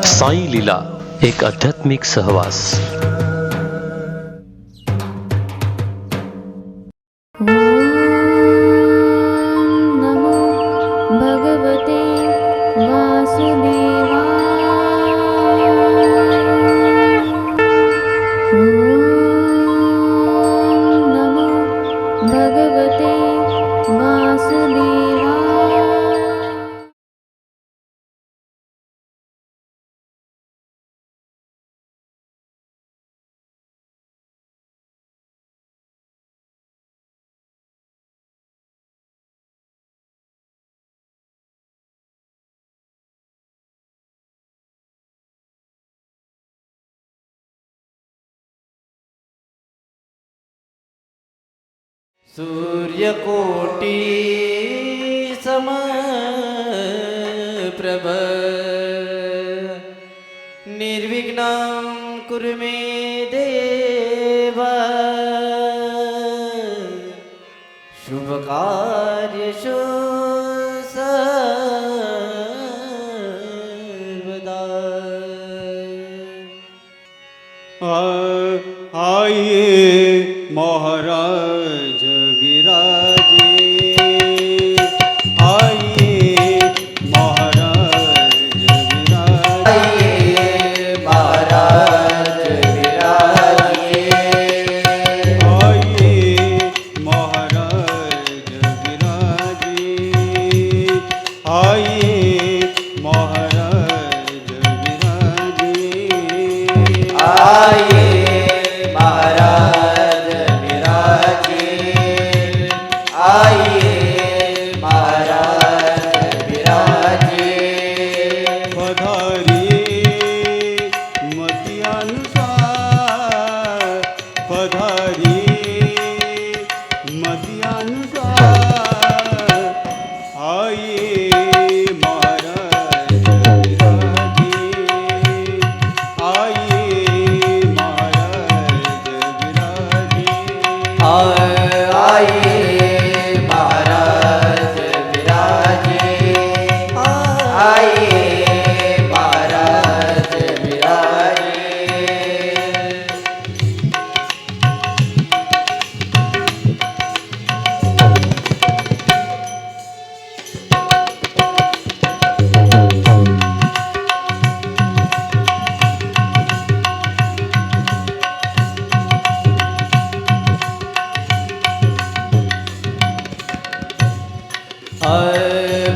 साई लीला एक आध्यात्मिक सहवास. नमो भगवते वासुदेवाय. नमो भगवते वासुदेवाय. सूर्यकोटि समप्रभ निर्विघ्नं कुरु मे देव. शुभकार्येषु सर्वदा. आइए महाराज विराजे, आइए महाराज विराजे, आइए महाराज विराजिए, आइए महाराज विराजे, आइए महाराज विराजे, आइए महाराज विराजिए, आइए महाराज विराजिए. पधारिए मति अनुसार, पधारिए मति अनुसार, आइए महाराज विराजिए, आइए महाराज विराजिए, आइए महाराज विराजिए, आइए महाराज विराजिए.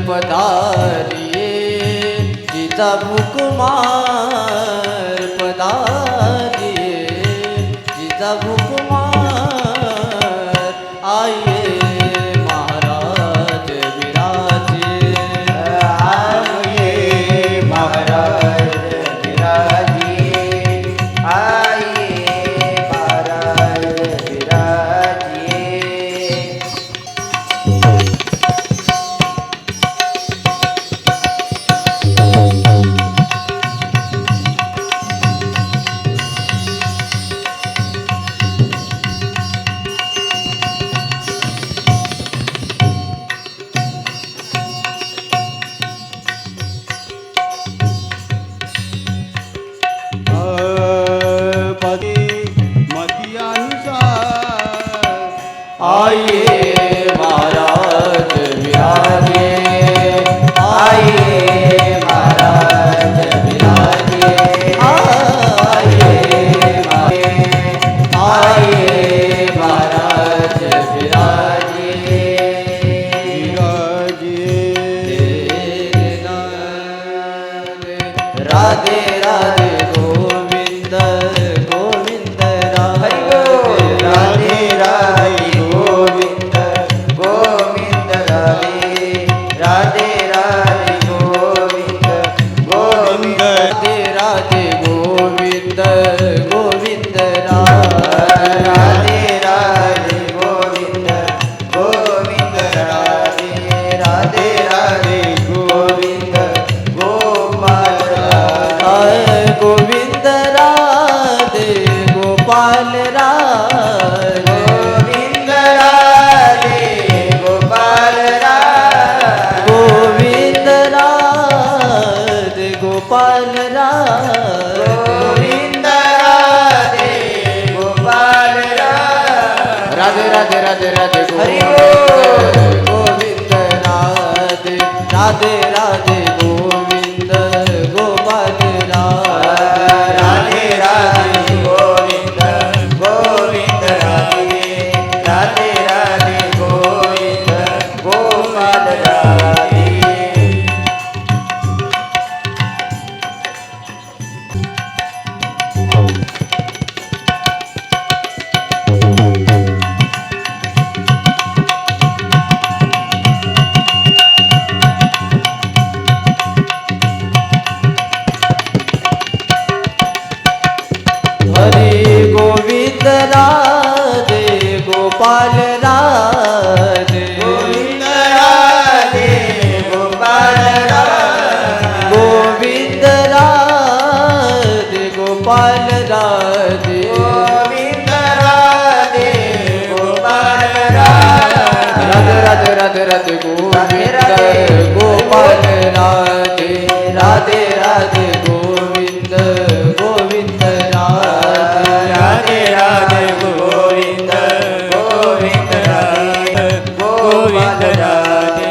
पधारिए जितबु कुमार, पधारिए जितबु कुमार, आइए महाराज विराजिए, आइए महाराज विराजिए, आइए महाराज विराजिए. राधे राधे गोविंद गोपाल राधे राधे गोविंद गोविंद राधे राधे राधे गोविंद गोपाल राधे हरे गोविंद राधे गोपाल राधे गोविंद राधे गोपाल राधे गोविंद राधे गोपाल राधे गोविंद राधे गोपाल राधे राधे राधे राधे गोविंद गोपाल राधे राधे राधे गोविंद गोविंद राधे राधे गोविंद गोविंद राधे गोविंद राधे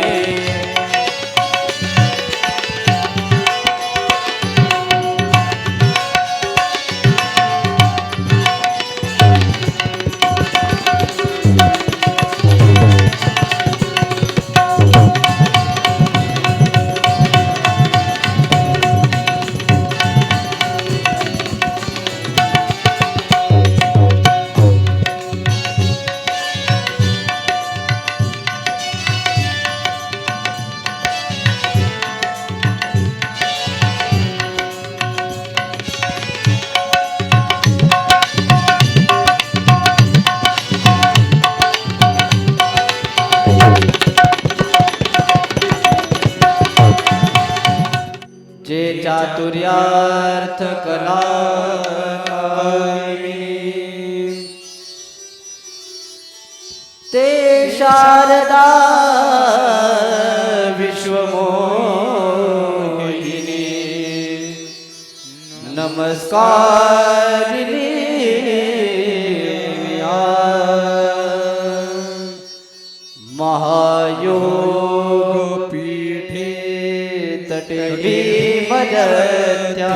जे चातुर्यार्थ कला ते शारदा विश्वमोहिनी नमस्कारिणी महायोग पीठे तटे भीमदत्या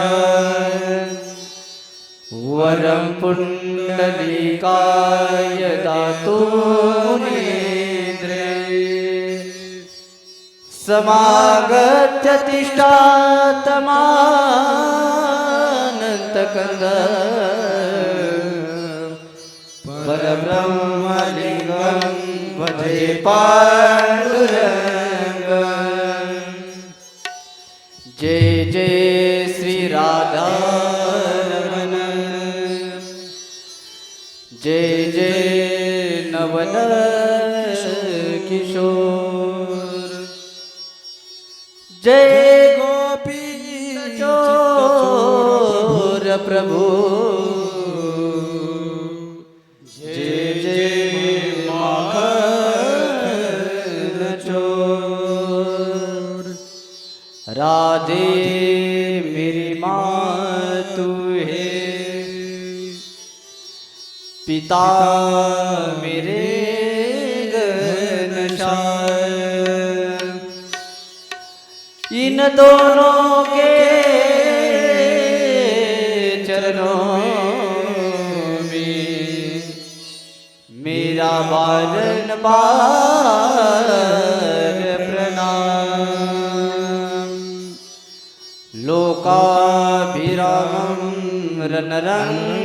वरं पुण्डलीकाय दातु मुनीन्द्रे समागत्य तिष्ठातमानन्तकन्द परब्रह्मलिङ्गं भजे पाण्डुरङ्गम् जय जय श्री राधा रमण जय जय नवल किशोर जय गोपी चोर प्रभु जय जय माखन चोर राधे मेरी माँ तू है पिता मेरे घनश्याम इन दोनों के चरणों में मेरा बारंबार प्रणाम लोकाभिरामं रणरङ्गधीरं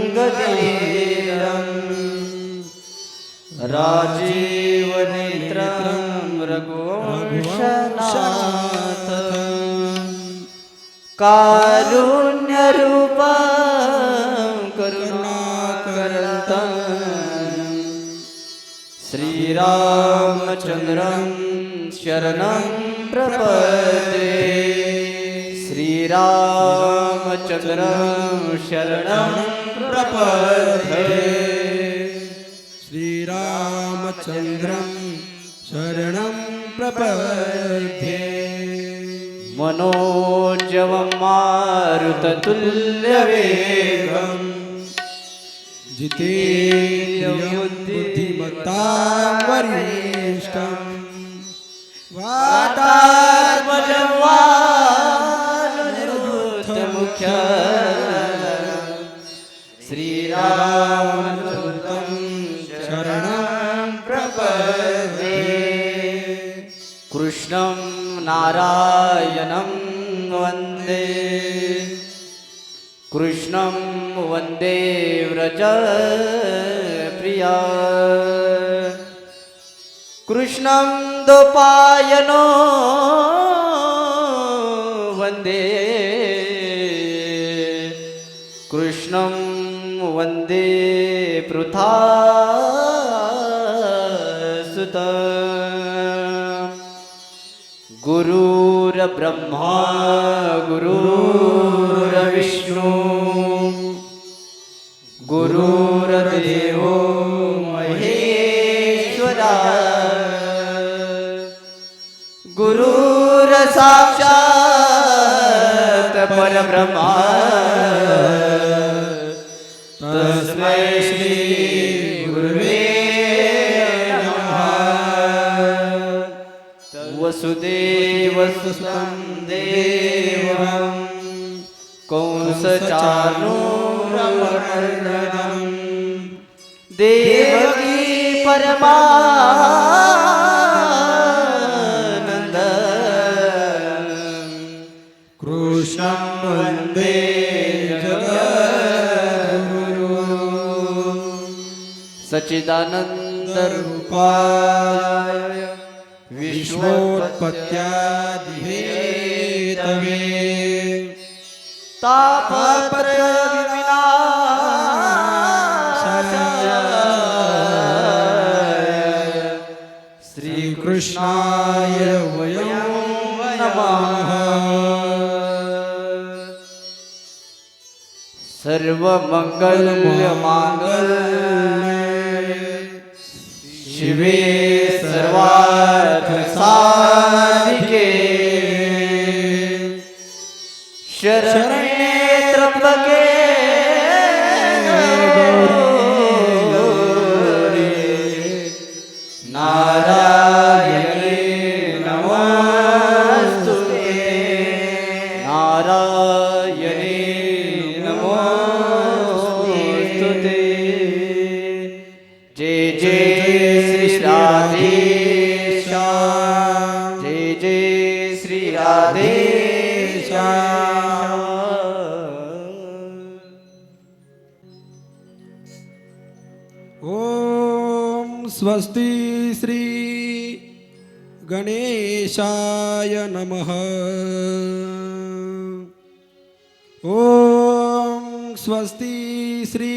राजीवनेत्रं रघुवंशनाथं कारुण्यरूपं करुणाकरन्तं श्रीरामचन्द्रं शरणं प्रपद्ये श्रीरामचन्द्रं शरणं प्रपद्ये श्रीरामचन्द्रं शरणं प्रपद्ये मनोजवं मारुततुल्यवेगम् जितेन्द्रियं बुद्धिमतां वरिष्ठं वातात्मज कृष्णं नारायणं वन्दे कृष्णं वन्दे व्रजप्रिया कृष्णं द्वैपायनो वन्दे कृष्णं वन्दे पृथासुत गुरुर्ब्रह्मा गुरुर्विष्णु गुरुर्देवो महेश्वरा गुरुर्साक्षात् परब्रह्मा तस्मै श्री गुरुवे नमः वसुदेवसुतं देवं कंसचाणूरमर्दनं देवकी परमानन्द कृष्णं वन्दे सच्चिदानन्दरूपाय विश्वोत्पत्त्यादिहेतवे तापत्रयविनाशाय श्रीकृष्णाय वयं नमः। सर्वमङ्गलमाङ्गल्ये शिवे सर्वार्थसाधिके शरण्ये त्र्यम्बके गौरी नारायणे नमोस्तुते नारायणे नमोस्तुते जय जय श्री राधेश्याम जय जय श्री राधेश्याम। ॐ स्वस्ति श्री गणेशाय नमः। ॐ स्वस्ति श्री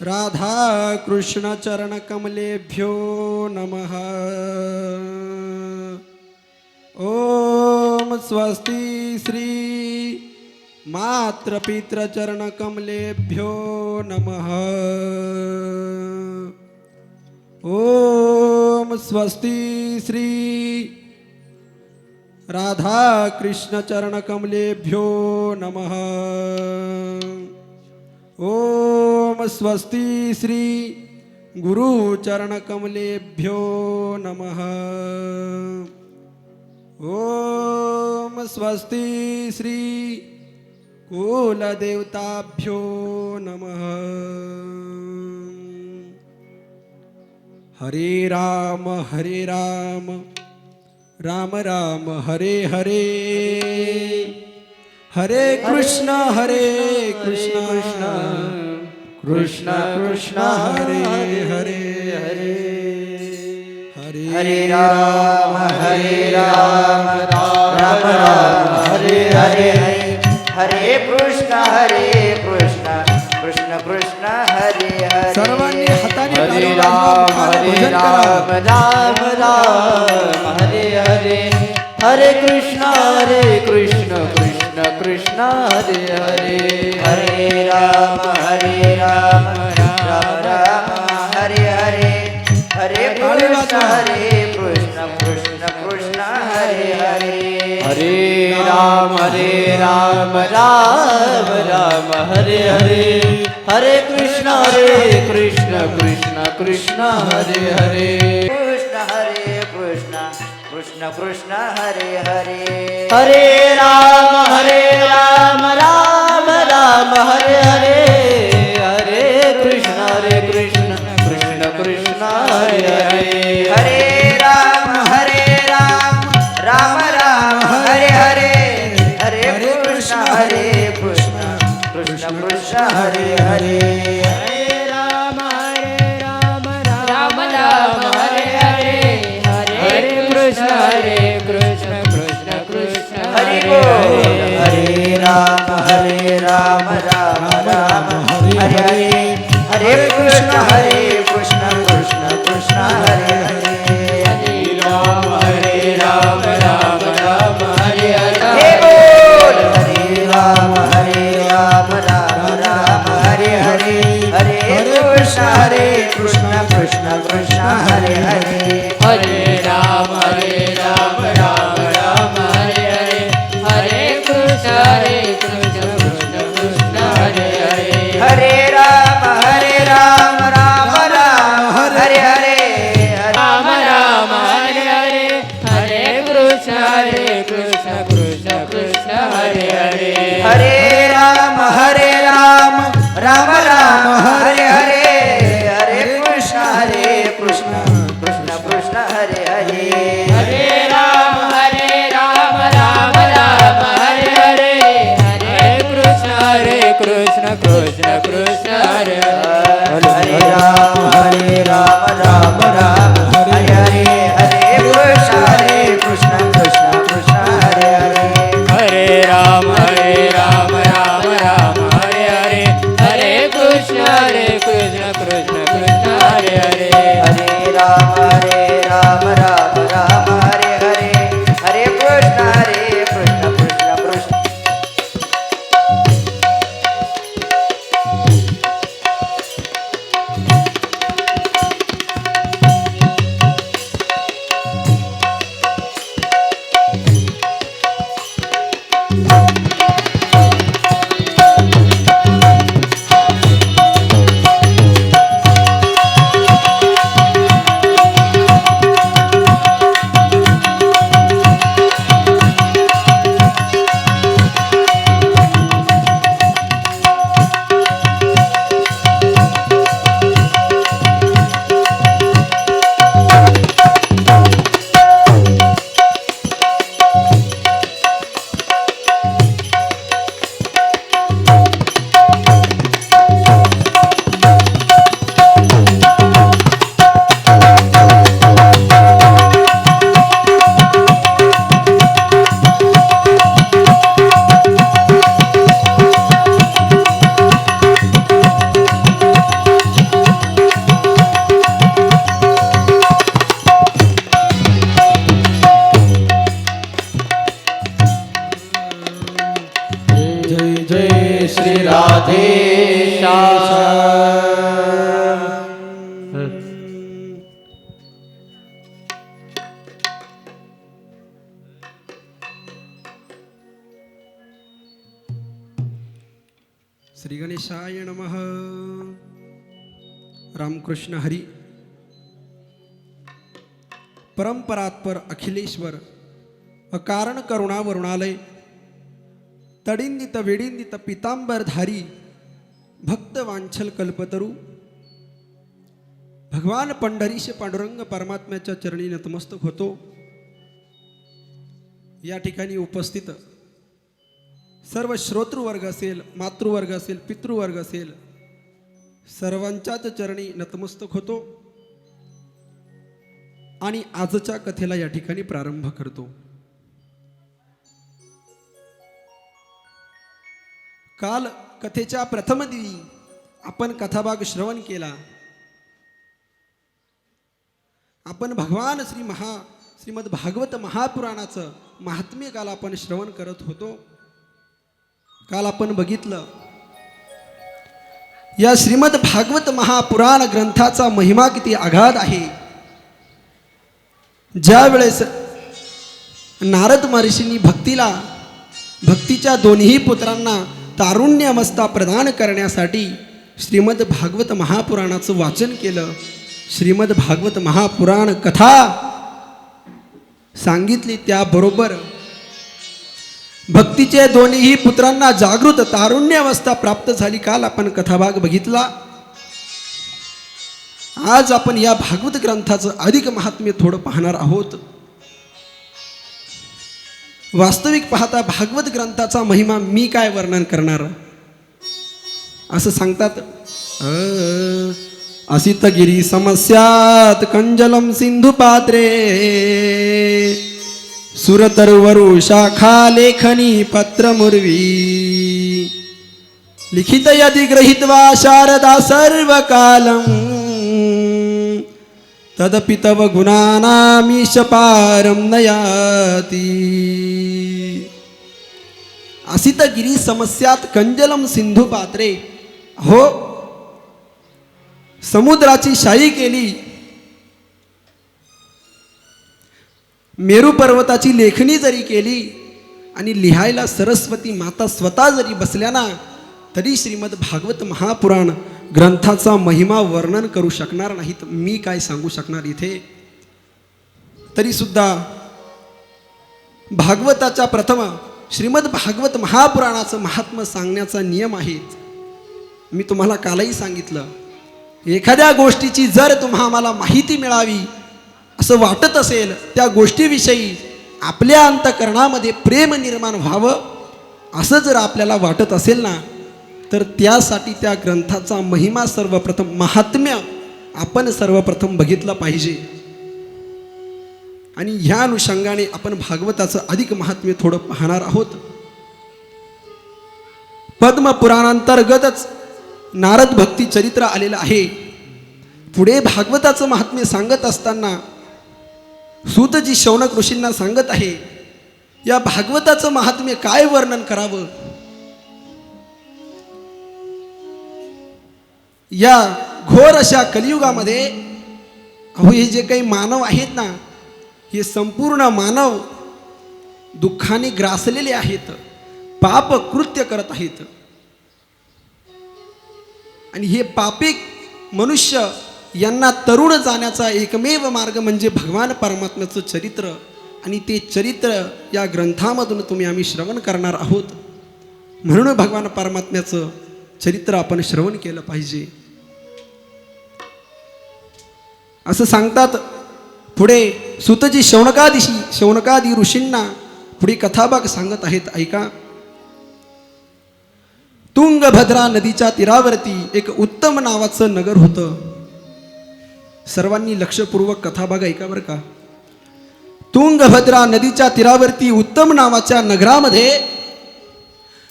राधा कृष्ण चरण कमलेभ्यो नमः। ॐ स्वस्ति श्री मातृपितृ चरण कमलेभ्यो नमः। ॐ स्वस्ति श्री राधा कृष्ण चरण कमलेभ्यो नमः। ॐ स्वस्ति श्री गुरु चरण कमलेभ्यो नमः। ॐ स्वस्ति श्री कुल देवताभ्यो नमः। हरे राम राम राम हरे हरे हरे कृष्ण कृष्ण कृष्ण कृष्ण हरे हरे हरे हरे राम राम राम हरे हरे हरे कृष्ण कृष्ण कृष्ण हरे हरे सर्वांनी हाताने हरे ताली राम वाजवून राम राम हरे हरे हरे कृष्ण कृष्ण कृष्ण हरे हरे हरे राम राम राम हरे हरे हरे कृष्ण कृष्ण कृष्ण हरे हरे हरे राम राम राम हरे हरे हरे कृष्ण कृष्ण कृष्ण हरे हरे कृष्ण कृष्ण कृष्ण हरे हरे हरे राम राम हरे हरे हरे कृष्ण कृष्ण कृष्ण हरे हरे हरे राम कृष्ण हरे कृष्ण कृष्ण कृष्ण हरि हरे बोल हरे हरे राम राम राम हरे हरे हरे कृष्ण कृष्ण कृष्ण हरे हरे हरे राम राम राम हरे हे हरे बोल हरे राम राम हरे हरे हरे कृष्ण कृष्ण कृष्ण हरे हरे हरे राम राम राम हरे हरे हरे कृष्ण कृष्ण कृष्ण हरे हरे हरे राम राम हरे हरे राम राम हरे हरे हरे कृष्ण कृष्ण कृष्ण हरे हरे हरे राम राम हरे हरे हरे कृष्ण कृष्ण कृष्ण हरे हरे हरे राम राम राम हरे हरे हरे कृष्ण कृष्ण कृष्ण हरे हरे हरे राम राम हरे हरे हरे कृष्ण कृष्ण हरे हरे हरे राम राम हरे हरे हरे कृष्ण कृष्ण कृष्ण हरे हरे हरे राम राम हरे हरे हरे कृष्ण कृष्ण कृष्ण जय जय श्री राधे श्री गणेशाय नमः. रामकृष्ण हरी. परंपरात्पर अखिलेश्वर अकारण करुणा वरुणालय तडिंदित वेडिंदित पितांबरधारी भक्त वांछल कल्पतरू भगवान पंढरीश पांडुरंग परमात्म्याच्या चरणी नतमस्तक होतो. या ठिकाणी उपस्थित सर्व श्रोतृवर्ग असेल, मातृवर्ग असेल, पितृवर्ग असेल, सर्वांच्याच चरणी नतमस्तक होतो आणि आजच्या कथेला या ठिकाणी प्रारंभ करतो. काल कथेच्या प्रथम दिवशी आपण कथाभाग श्रवण केला. आपण भगवान श्रीमद भागवत महापुराणाचं महात्म्य काल आपण श्रवण करत होतो. काल आपण बघितलं या श्रीमद भागवत महापुराण ग्रंथाचा महिमा किती आगाध आहे. ज्या वेळेस नारद महर्षींनी भक्तीच्या दोन्ही पुत्रांना तारुण्य अवस्था प्रदान करण्यासाठी श्रीमद भागवत महापुराणाचं वाचन केलं, श्रीमद भागवत महापुराण कथा सांगितली, त्याबरोबर भक्तीचे दोन्ही पुत्रांना जागृत तारुण्य अवस्था प्राप्त झाली. काल आपण कथाभाग बघितला. आज आपण या भागवत ग्रंथाचं अधिक महात्म्य थोडं पाहणार आहोत. वास्तविक पाहता भागवत ग्रंथाचा महिमा मी काय वर्णन करणार. असं सांगतात, असितगिरी समस्यात कंजलम सिंधू पात्रे सुरतरुवरु शाखा लेखनी पत्र मुर्वी लिखित यदि गृहीत्वा शारदा सर्व कालम तदपि तव गुणानामीश पारं नयाति. असित गिरी समस्यात कंजलम सिंधू पात्रे. हो समुद्राची शाई केली, मेरू पर्वताची लेखणी जरी केली आणि लिहायला सरस्वती माता स्वतः जरी बसल्या ना, तरी श्रीमद भागवत महापुराण ग्रंथाचा महिमा वर्णन करू शकणार नाहीत. मी काय सांगू शकणार इथे. तरी सुद्धा भागवताच्या प्रथम श्रीमद भागवत महापुराणाचं महात्म्य सांगण्याचा नियम आहे. मी तुम्हाला कालही सांगितलं, एखाद्या गोष्टीची जर तुम्हाला माहिती मिळावी असं वाटत असेल, त्या गोष्टीविषयी आपल्या अंतःकरणामध्ये प्रेम निर्माण व्हावं असं जर आपल्याला वाटत असेल ना, तर त्यासाठी त्या ग्रंथाचा महिमा सर्वप्रथम महात्म्य आपण सर्वप्रथम बघितलं पाहिजे. आणि ह्या अनुषंगाने आपण भागवताचं अधिक महात्म्य थोडं पाहणार आहोत. पद्मपुराणांतर्गतच नारद भक्ती चरित्र आलेलं आहे. पुढे भागवताचं महात्म्य सांगत असताना सूतजी शौनक ऋषींना सांगत आहे, या भागवताचं महात्म्य काय वर्णन करावं. या घोर अशा कलियुगामध्ये अहो हे जे काही मानव आहेत ना, हे संपूर्ण मानव दुःखाने ग्रासलेले आहेत, पाप कृत्य करत आहेत. आणि हे पापिक मनुष्य यांना तरुण जाण्याचा एकमेव मार्ग म्हणजे भगवान परमात्म्याचं चरित्र. आणि ते चरित्र या ग्रंथामधून आम्ही श्रवण करणार आहोत. म्हणून भगवान परमात्म्याचं चरित्र आपण श्रवण केलं पाहिजे असं सांगतात. पुढे सूतजी शौनकादी ऋषींना पुढे कथाभाग सांगत आहेत. ऐका. तुंगभद्रा नदीच्या तीरावरती एक उत्तम नावाचं नगर होतं. सर्वांनी लक्षपूर्वक कथाभाग ऐका बरं का. तुंगभद्रा नदीच्या तीरावरती उत्तम नावाच्या नगरामध्ये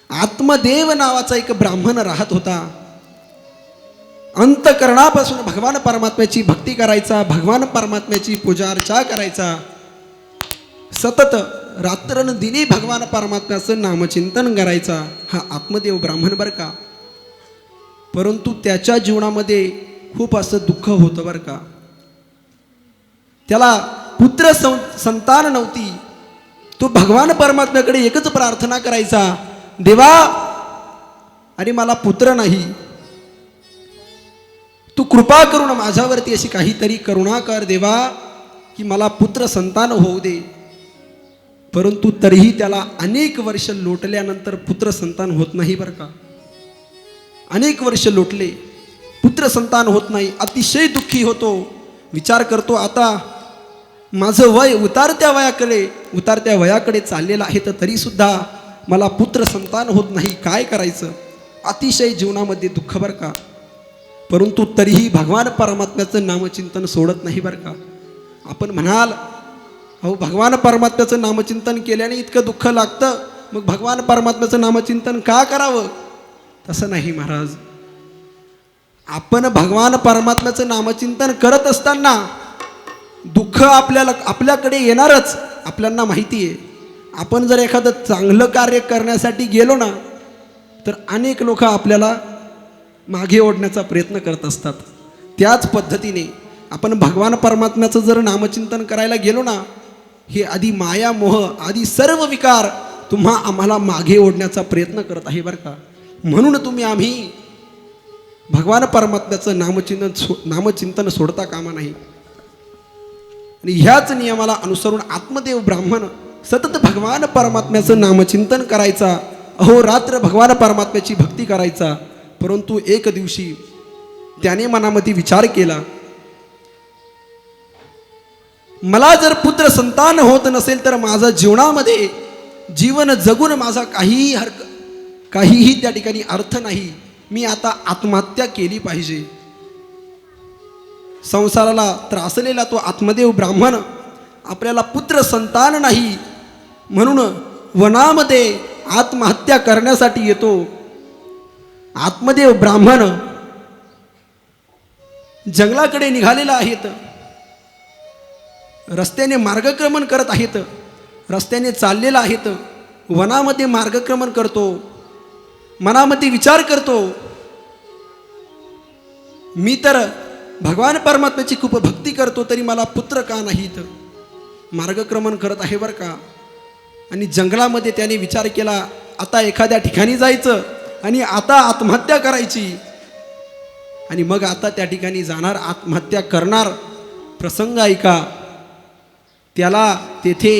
आत्मदेव नावाचा एक ब्राह्मण राहत होता. अंतकरणापासून भगवान परमात्म्याची भक्ती करायचा, भगवान परमात्म्याची पूजा अर्चा करायचा, सतत रात्रंदिनी भगवान परमात्म्याचं नामचिंतन करायचा हा आत्मदेव ब्राह्मण बरं का. परंतु त्याच्या जीवनामध्ये खूप असं दुःख होतं बरं का. त्याला पुत्र संतान नव्हती. तो भगवान परमात्म्याकडे एकच प्रार्थना करायचा, देवा अरे मला पुत्र नाही, तू कृपा करून माझ्यावरती अशी काहीतरी करुणा कर देवा की मला पुत्र संतान होऊ दे. परंतु तरीही त्याला अनेक वर्ष लोटल्यानंतर पुत्र संतान होत नाही बरं का. अनेक वर्ष लोटले, पुत्र संतान होत नाही. अतिशय दुःखी होतो. विचार करतो आता माझं वय उतारत्या वयाकडे चाललेलं आहे, तर तरीसुद्धा मला पुत्र संतान होत नाही, काय करायचं. अतिशय जीवनामध्ये दुःख बरं का. परंतु तरीही भगवान परमात्म्याचं नामचिंतन सोडत नाही बरं का. आपण म्हणाल अहो भगवान परमात्म्याचं नामचिंतन केल्याने इतकं दुःख लागतं, मग भगवान परमात्म्याचं नामचिंतन का करावं. तसं नाही महाराज. आपण भगवान परमात्म्याचं नामचिंतन करत असताना दुःख आपल्याकडे येणारच, आपल्याला माहिती आहे. आपण जर एखादं चांगलं कार्य करण्यासाठी गेलो ना, तर अनेक लोक आपल्याला मागे ओढण्याचा प्रयत्न करत असतात. त्याच पद्धतीने आपण भगवान परमात्म्याचं जर नामचिंतन करायला गेलो ना, हे आधी माया मोह आदी सर्व विकार आम्हाला मागे ओढण्याचा प्रयत्न करत आहे बरं का. म्हणून आम्ही भगवान परमात्म्याचं नामचिंतन सोडता कामा नाही. आणि ह्याच नियमाला अनुसरून आत्मदेव ब्राह्मण सतत भगवान परमात्म्याचं नामचिंतन करायचा, अहोरात्र भगवान परमात्म्याची भक्ती करायचा. परंतु एक दिवशी त्याने मनामध्ये विचार केला, मला जर पुत्र संतान होत नसेल तर माझा जीवनामध्ये जीवन जगून माझा काहीही त्या ठिकाणी अर्थ नाही. मी आता आत्महत्या केली पाहिजे. संसाराला त्रासलेला तो आत्मदेव ब्राह्मण आपल्याला पुत्र संतान नाही म्हणून वनामध्ये आत्महत्या करण्यासाठी येतो. आत्मदेव ब्राह्मण जंगलाकडे निघालेला आहेत. रस्त्याने मार्गक्रमण करत आहेत. रस्त्याने चाललेला आहेत. वनामध्ये मार्गक्रमण करतो. मनामध्ये विचार करतो, मी तर भगवान परमात्म्याची खूप भक्ती करतो, तरी मला पुत्र का नाहीत. मार्गक्रमण करत आहे बरं का. आणि जंगलामध्ये त्याने विचार केला, आता एखाद्या ठिकाणी जायचं आणि आता आत्महत्या करायची. आणि मग आता त्या ठिकाणी जाणार, आत्महत्या करणार. प्रसंग ऐका, त्याला तेथे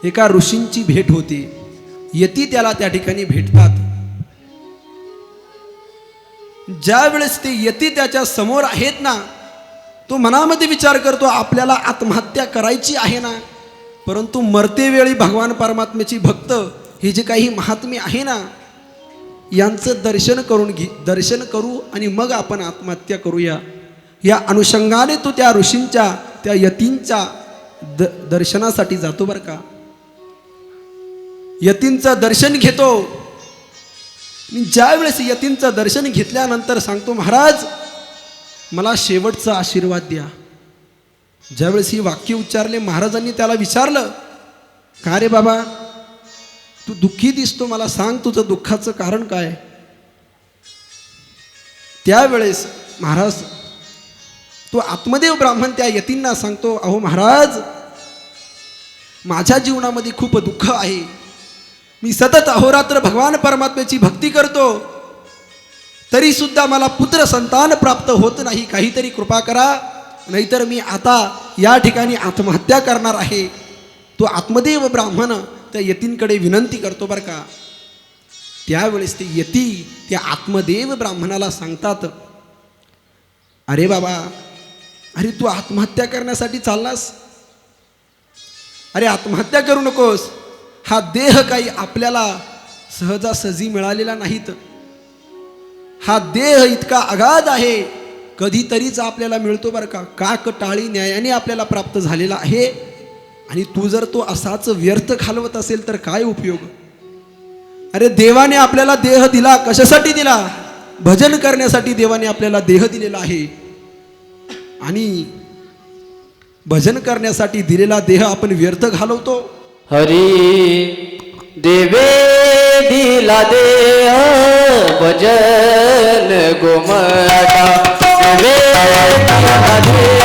एका ऋषींची भेट होते. यती त्याला त्या ठिकाणी भेटतात. ज्या वेळेस ते यती त्याच्या समोर आहेत ना, तो मनामध्ये विचार करतो, आपल्याला आत्महत्या करायची आहे ना, परंतु मरतेवेळी भगवान परमात्म्याची भक्त हे जे काही महात्मे आहे ना, यांचं दर्शन करू आणि मग आपण आत्महत्या करूया. या अनुषंगाने तो त्या ऋषींच्या, त्या यतींच्या दर्शनासाठी जातो बरं का. यतींचं दर्शन घेतो. ज्या वेळेस यतींचं दर्शन घेतल्यानंतर सांगतो, महाराज मला शेवटचा आशीर्वाद द्या. ज्यावेळेस ही वाक्य उच्चारले, महाराजांनी त्याला विचारलं, का रे बाबा तू दुःखी दिसतो, मला सांग तुझं दुःखाचं कारण काय. त्यावेळेस महाराज, तो आत्मदेव ब्राह्मण त्या यतींना सांगतो, अहो महाराज, माझ्या जीवनामध्ये खूप दुःख आहे. मी सतत अहोरात्र भगवान परमात्म्याची भक्ती करतो, तरी सुद्धा मला पुत्र संतान प्राप्त होत नाही. काहीतरी कृपा करा, नाहीतर मी आता या ठिकाणी आत्महत्या करणार आहे. तो आत्मदेव ब्राह्मण त्या यतींकडे विनंती करतो बरं का. त्यावेळेस ते यती त्या आत्मदेव ब्राह्मणाला सांगतात, अरे बाबा, अरे तू आत्महत्या करण्यासाठी चाललास. अरे आत्महत्या करू नकोस. हा देह काही आपल्याला सहजासहजी मिळालेला नाहीत. हा देह इतका अगाध आहे, कधीतरीच आपल्याला मिळतो बरं का. काक टाळी न्यायाने आपल्याला प्राप्त झालेला आहे. आणि तू जर तो असाच व्यर्थ घालवत असेल तर काय उपयोग. अरे देवाने आपल्याला देह दिला, कशासाठी दिला. भजन करण्यासाठी देवाने आपल्याला देह दिलेला आहे. आणि भजन करण्यासाठी दिलेला देह आपण व्यर्थ घालवतो. हरी देवे दिला देह भजन गोमटा. देवे दिला देह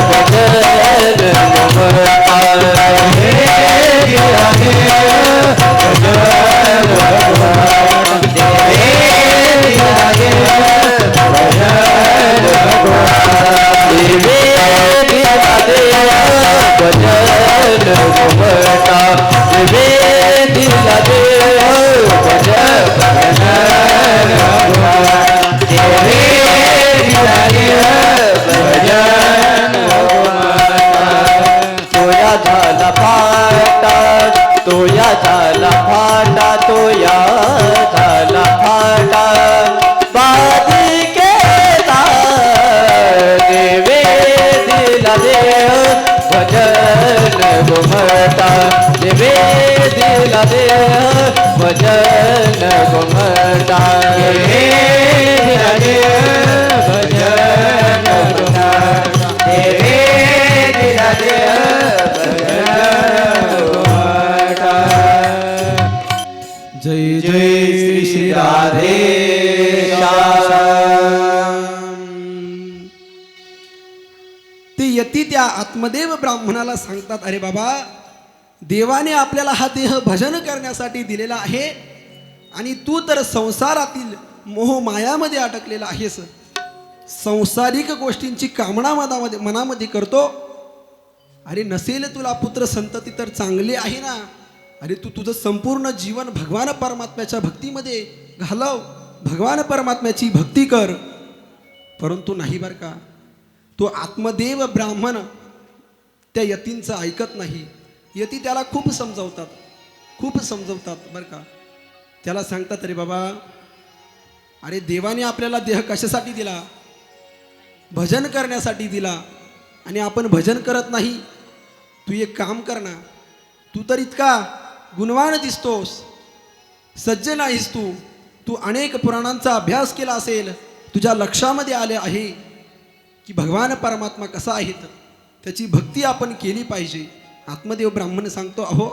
भजन गोमटा. देवे दिला देह भजन गोमटा. देवे दिला देह भजन गोमटा. देवे दिला देह भजन गोमटा. देवे दिला देह भजन गोमटा. देवे दिला देह भजन गोमटा. तोया झाला फाटा, तोया झाला फाटा, तोया झाला फाटा. बाजी केला देवे दिला देह भजन गोमटा. देवे दिला देह भजन गोमटा. देवे दिला देह भजन गोमटा. देवे दिला देह भजन गोमटा. जय जय श्री राधे ते यती त्या आत्मदेव ब्राह्मणाला सांगतात, अरे बाबा, देवाने आपल्याला हा देह भजन करण्यासाठी दिलेला आहे आणि तू तर संसारातील मोह मायामध्ये अटकलेला आहेस. सांसारिक गोष्टींची कामना मनामध्ये करतो. अरे नसेल तुला पुत्र संतती तर चांगले आहे ना. अरे तू तुझं संपूर्ण जीवन भगवान परमात्म्याच्या भक्तीमध्ये घालव, भगवान परमात्म्याची भक्ती कर. परंतु नाही बरं का, तो आत्मदेव ब्राह्मण त्या यतींचं ऐकत नाही. यती त्याला खूप समजवतात बरं का. त्याला सांगतात, अरे बाबा, अरे देवाने आपल्याला देह कशासाठी दिला. भजन करण्यासाठी दिला. आणि आपण भजन करत नाही. तू एक काम कर ना, तू तर इतका गुणवान दिसतोस, सज्जन आहेस तू. तू अनेक पुराणांचा अभ्यास केला असेल, तुझ्या लक्षामध्ये आले आहे की भगवान परमात्मा कसा आहे, त्याची भक्ती आपण केली पाहिजे. आत्मदेव ब्राह्मण सांगतो, अहो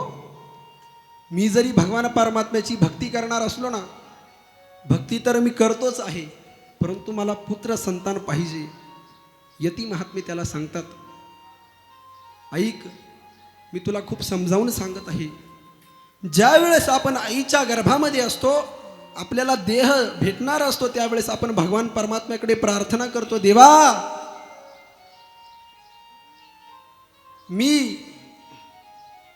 मी जरी भगवान परमात्म्याची भक्ती करणार असलो ना, भक्ती तर मी करतोच आहे, परंतु मला पुत्र संतान पाहिजे. यती महात्मे त्याला सांगतात, ऐक मी तुला खूप समजावून सांगत आहे. ज्या वेळेस आपण आईच्या गर्भामध्ये असतो, आपल्याला देह भेटणार असतो, त्यावेळेस आपण भगवान परमात्म्याकडे प्रार्थना करतो, देवा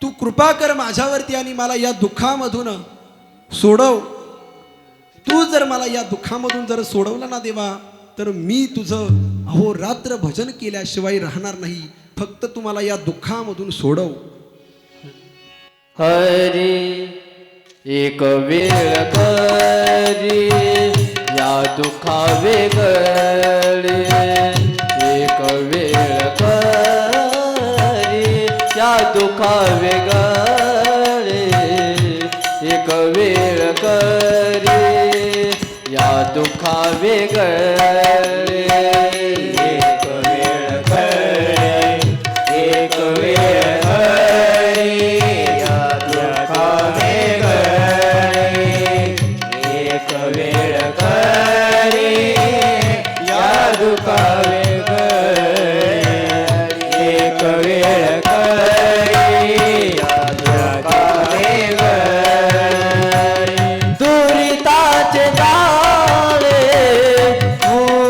तू कृपा कर माझ्यावरती आणि मला या दुःखामधून सोडव. तू जर मला या दुःखामधून जर सोडवलं ना देवा, तर मी तुझं अहोरात्र भजन केल्याशिवाय राहणार नाही. फक्त तू मला या दुःखामधून सोडव. हरी एक वेळ करी या दुःखा वेगळे, एक वेळ करी या दुःखा वेगळे, एक वेळ करी या दुःखा वेगळे, एक वेळ करी, एक वेळ करी या दुःखा वेगळे, एक वेळ करी या दुःखा वेगळे, एक वेळ करी या दुःखा वेगळे. दुरिताचे जाळे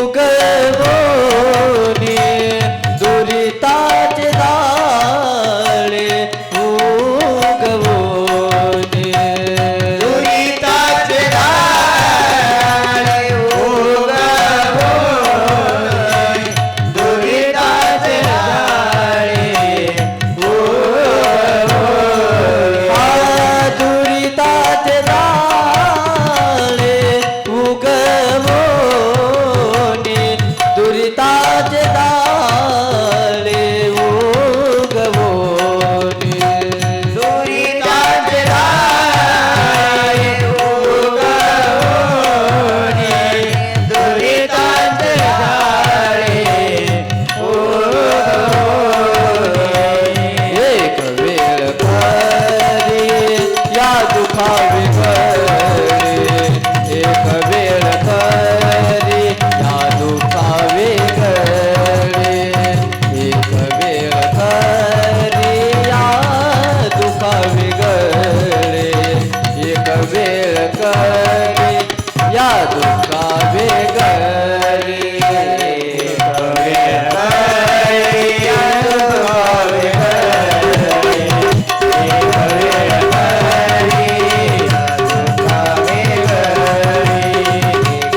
उगवोनी, दुरिताचे जाळे उगवोनी, दुरिताचे जाळे उगवोनी, दुरिताचे जाळे उगवोनी. दुरिताचे जाळे उगवोनी, दुरिताचे जाळे उगवोनी, दुरिताचे जाळे उगवोनी, दुरिताचे जाळे उगवोनी. एक वेळ करी या दुःखा वेगळे, एक वेळ करी या दुःखा वेगळे, एक वेळ करी या दुःखा वेगळे, एक वेळ करी या दुःखा वेगळे, एक वेळ करी या दुःखा वेगळे, एक वेळ करी या दुःखा वेगळे, एक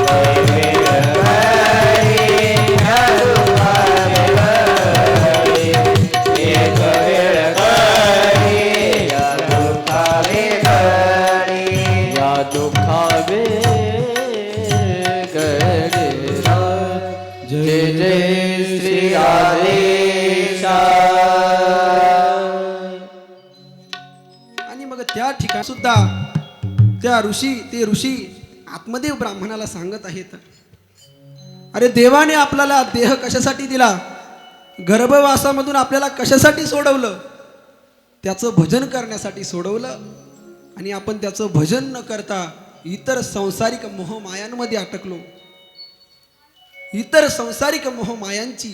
वेळ करी या दुःखा वेगळे, एक वेळ करी या दुःखा वेगळे, या दुःखा वेगळे. जय जय श्री आदेशा. आणि मग त्या ठिकाणी सुद्धा ते ऋषी आत्मदेव ब्राह्मणाला सांगत आहेत, अरे देवाने आपल्याला देह कशासाठी दिला, गर्भवासामधून आपल्याला कशासाठी सोडवलं, त्याचं भजन करण्यासाठी सोडवलं. आणि आपण त्याचं भजन न करता इतर संसारिक मोहमायांमध्ये अटकलो, इतर संसारिक मोहमायांची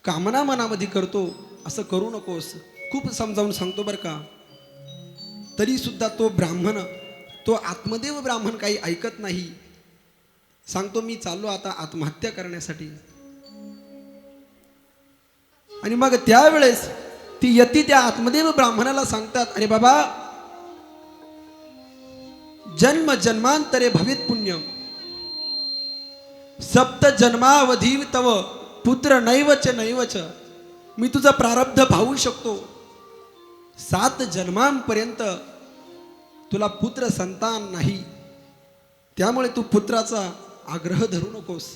कामना मनामध्ये करतो. असं करू नकोस. खूप समजावून सांगतो बरं का. तरी सुद्धा तो ब्राह्मण, तो आत्मदेव ब्राह्मण काही ऐकत नाही. सांगतो मी चाललो आता आत्महत्या करण्यासाठी. आणि मग त्यावेळेस ती यती त्या आत्मदेव ब्राह्मणाला सांगतात, अरे बाबा जन्म जन्मांतरे भवित पुण्यम, सप्त जन्मावधीव तव पुत्र नैवच नैवच. मी तुझं प्रारब्ध पाहू शकतो. 7 जन्मांपर्यंत तुला पुत्र संतान नाही, त्यामुळे तू पुत्राचा आग्रह धरू नकोस.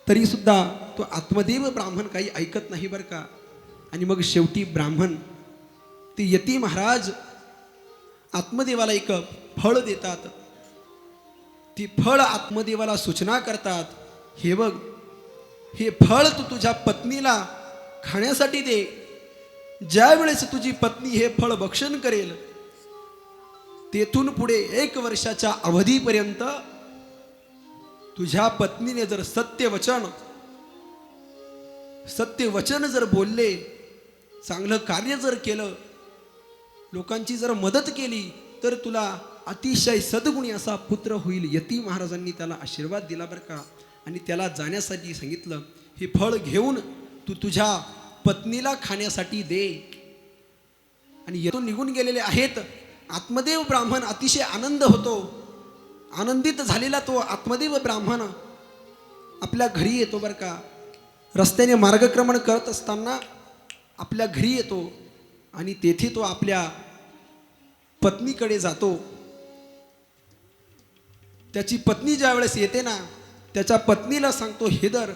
तरी सुद्धा तो आत्मदेव ब्राह्मण काही ऐकत नाही बरं का. आणि मग शेवटी ब्राह्मण ते यती महाराज आत्मदेवाला एक फळ देतात. ती फळ आत्मदेवाला सूचना करतात, हे बघ, हे फळ तू तुझ्या पत्नीला खाण्यासाठी दे. ज्या वेळेस तुझी पत्नी हे फळ भक्षण करेल, तेथून पुढे 1 वर्षाच्या अवधीपर्यंत तुझ्या पत्नीने जर सत्यवचन जर बोलले, चांगलं कार्य जर केलं, लोकांची जर मदत केली, तर तुला अतिशय सद्गुणी असा पुत्र होईल. यती महाराजांनी त्याला आशीर्वाद दिला बरं का. आणि त्याला जाण्यासाठी सांगितलं, हे फळ घेऊन तू तुझ्या पत्नीला खाण्यासाठी दे. आणि येथून निघून गेलेले आहेत. आत्मदेव ब्राह्मण अतिशय आनंद होतो. आनंदित झालेला तो आत्मदेव ब्राह्मण आपल्या घरी येतो बरं का. रस्त्याने मार्गक्रमण करत असताना आपल्या घरी येतो आणि तेथे तो आपल्या पत्नीकडे जातो. त्याची पत्नी ज्या वेळेस येते ना, त्याच्या पत्नीला सांगतो, हे दर,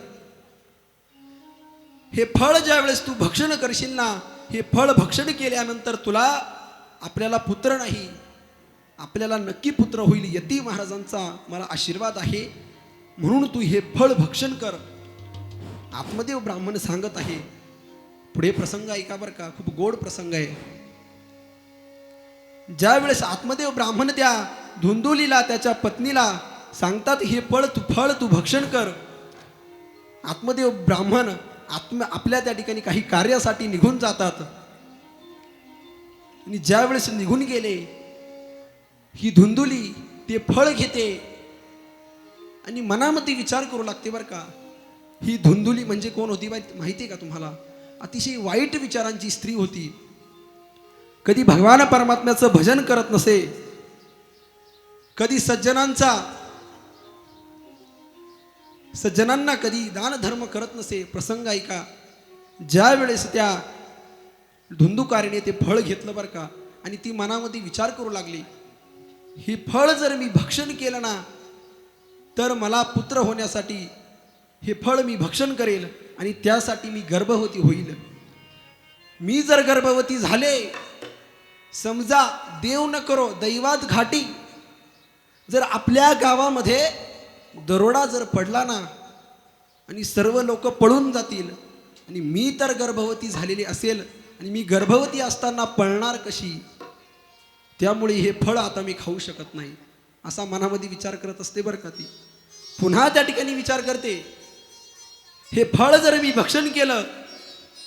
हे फळ ज्या वेळेस तू भक्षण करशील ना, हे फळ भक्षण केल्यानंतर तुला आपल्याला पुत्र नाही, आपल्याला नक्की पुत्र होईल. यती महाराजांचा मला आशीर्वाद आहे, म्हणून तू हे फळ भक्षण कर. आत्मदेव ब्राह्मण सांगत आहे. पुढे प्रसंग ऐका बरं का, खूप गोड प्रसंग आहे. ज्या वेळेस आत्मदेव ब्राह्मण त्या धुंदुलीला, त्याच्या पत्नीला सांगतात, हे फळ तू भक्षण कर. आत्मदेव ब्राह्मण आपल्या त्या ठिकाणी काही कार्यासाठी निघून जातात. आणि ज्या वेळेस निघून गेले, ही धुंदुली ते फळ घेते आणि मनामध्ये विचार करू लागते बरं का. ही धुंदुली म्हणजे कोण होती माहिती आहे का तुम्हाला? अतिशय वाईट विचारांची स्त्री होती. कधी भगवान परमात्म्याचं भजन करत नसे, कधी सज्जनांना कधी दान धर्म करत नसे. प्रसंग ऐका. ज्या वेळेस त्या धुंदुकारीने ते फळ घेतलं बरं का, आणि ती मनामध्ये विचार करू लागली, ही फळ जर मी भक्षण केलं ना, तर मला पुत्र होण्यासाठी हे फळ मी भक्षण करेल आणि त्यासाठी मी गर्भवती होईल. मी जर गर्भवती झाले, समजा देव न करो दैवात घाटी, जर आपल्या गावामध्ये दरोडा जर पडला ना आणि सर्व लोक पळून जातील, आणि मी तर गर्भवती झालेली असेल, आणि मी गर्भवती असताना पळणार कशी, त्यामुळे हे फळ आता मी खाऊ शकत नाही, असा मनामध्ये विचार करत असते बरं का ती. पुन्हा त्या ठिकाणी विचार करते, हे फळ जर मी भक्षण केलं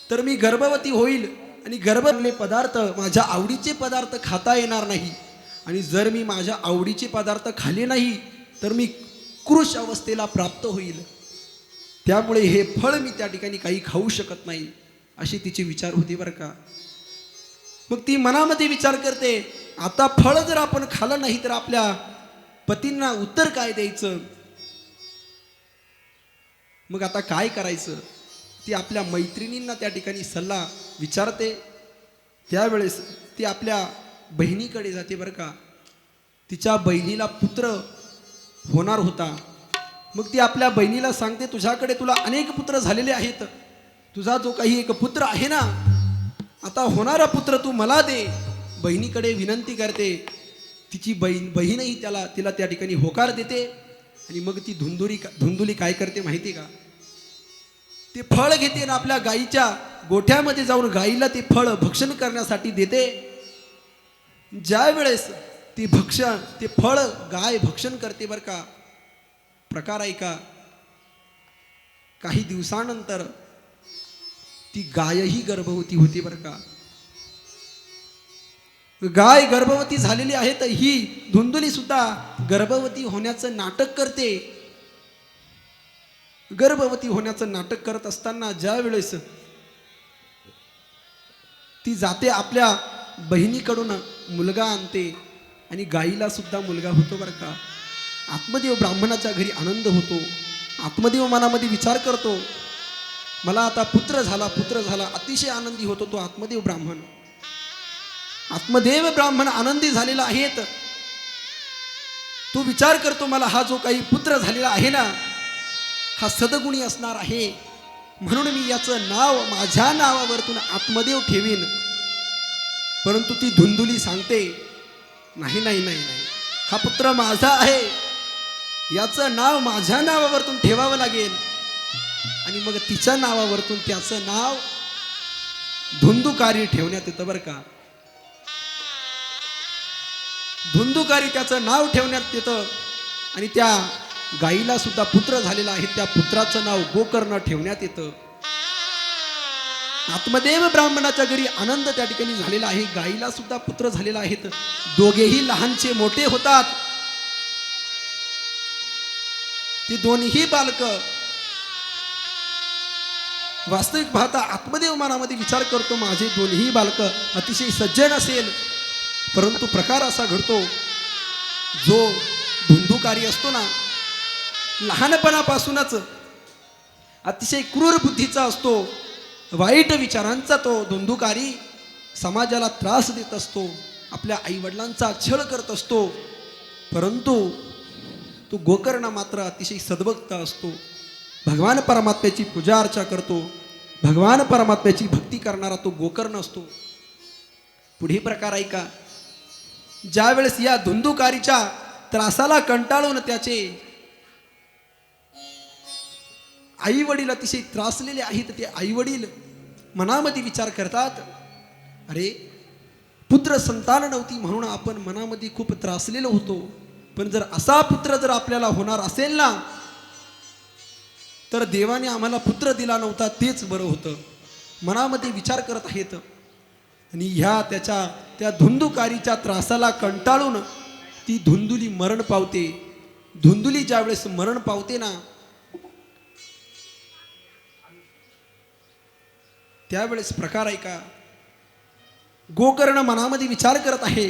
तर मी गर्भवती होईल, आणि गर्भवले पदार्थ, माझ्या आवडीचे पदार्थ खाता येणार नाही, आणि जर मी माझ्या आवडीचे पदार्थ खाल्ले नाही तर मी कृश अवस्थेला प्राप्त होईल. त्यामुळे हे फळ मी त्या ठिकाणी काही खाऊ शकत नाही, अशी तिचे विचार होते बरं का. मग ती मनामध्ये विचार करते, आता फळ जर आपण खाल्लं नाही तर आपल्या पतींना उत्तर काय द्यायचं, मग आता काय करायचं. ती आपल्या मैत्रिणींना त्या ठिकाणी सल्ला विचारते. त्यावेळेस ती आपल्या बहिणीकडे जाते बरं का. तिच्या बहिणीला पुत्र होणार होता. मग ती आपल्या बहिणीला सांगते, तुला अनेक पुत्र झालेले आहेत, तुझा जो काही एक पुत्र आहे ना, आता होणारा पुत्र तू मला दे. बहिणीकडे विनंती करते. तिची बहीणही तिला त्या ठिकाणी होकार देते. आणि मग ती धुंदुली काय करते माहिती का, ते फळ घेते ना, आपल्या गाईच्या गोठ्यामध्ये जाऊन गाईला ते फळ भक्षण करण्यासाठी देते. ज्या वेळेस ते फळ गाय भक्षण करते बरं का. प्रकार ऐका. काही दिवसानंतर ती गायही गर्भवती होती बरं का. गाय गर्भवती झालेली आहे, तर ही धुंदुली सुद्धा गर्भवती होण्याचं नाटक करते. गर्भवती होण्याचं नाटक करत असताना ज्या वेळेस ती जाते, आपल्या बहिणीकडून मुलगा आणते आणि गाईला सुद्धा मुलगा होतो बरं का. आत्मदेव ब्राह्मणाच्या घरी आनंद होतो. आत्मदेव मनामध्ये विचार करतो, मला आता पुत्र झाला. अतिशय आनंदी होतो तो आत्मदेव ब्राह्मण. आत्मदेव ब्राह्मण आनंदी झालेला आहे. तो विचार करतो, मला हा जो काही पुत्र झालेला आहे ना, हा सद्गुणी असणार आहे, म्हणून मी याचं नाव माझ्या नावावरतून आत्मदेव ठेवीन. परंतु ती धुंदुली सांगते नाही नाही नाही नाही, हा पुत्र माझा आहे, याचं नाव माझ्या नावावरतून ठेवावं लागेल. आणि मग तिच्या नावावरतून त्याचं नाव धुंदुकारी ठेवण्यात येतं बरं का. धुंदुकारी त्याचं नाव ठेवण्यात येतं. आणि त्या गाईला सुद्धा पुत्र झालेला आहे, त्या पुत्राचं नाव गोकर्ण ठेवण्यात येतं. आत्मदेव ब्राह्मणाच्या घरी आनंद त्या ठिकाणी झालेला आहे, गाईला सुद्धा पुत्र झालेला आहेत. दोघेही लहानचे मोठे होतात. ती दोन्ही बालक वास्तविक पाहता आत्मदेव मनामध्ये विचार करतो, माझे दोन्ही बालक अतिशय सज्जन असेल. परंतु प्रकार असा घडतो, जो धुंदुकारी असतो ना, लहानपणापासूनच अतिशय क्रूर बुद्धीचा असतो, वाईट विचारांचा तो धुंदुकारी समाजाला त्रास देत असतो, आपल्या आईवडिलांचा छळ करत असतो. परंतु तो गोकर्ण मात्र अतिशय सद्भक्त असतो, भगवान परमात्म्याची पूजा अर्चा करतो, भगवान परमात्म्याची भक्ती करणारा तो गोकर्ण असतो. पुढे प्रकार ऐका. ज्या वेळेस या धुंदुकारीच्या त्रासाला कंटाळून त्याचे आई वडील अतिशय त्रासलेले आहेत, ते आई वडील मनामध्ये विचार करतात, अरे पुत्र संतान नव्हती म्हणून आपण मनामध्ये खूप त्रासलेलो होतो, पण जर असा पुत्र जर आपल्याला होणार असेल ना, तर देवाने आम्हाला पुत्र दिला नव्हता तेच बरं होतं, मनामध्ये विचार करत आहेत. आणि ह्या त्या धुंदुकारीच्या त्रासाला कंटाळून ती धुंदुली मरण पावते. धुंदुली ज्यावेळेस मरण पावते ना, त्यावेळेस प्रकार ऐका. गोकर्ण मनामध्ये विचार करत आहे,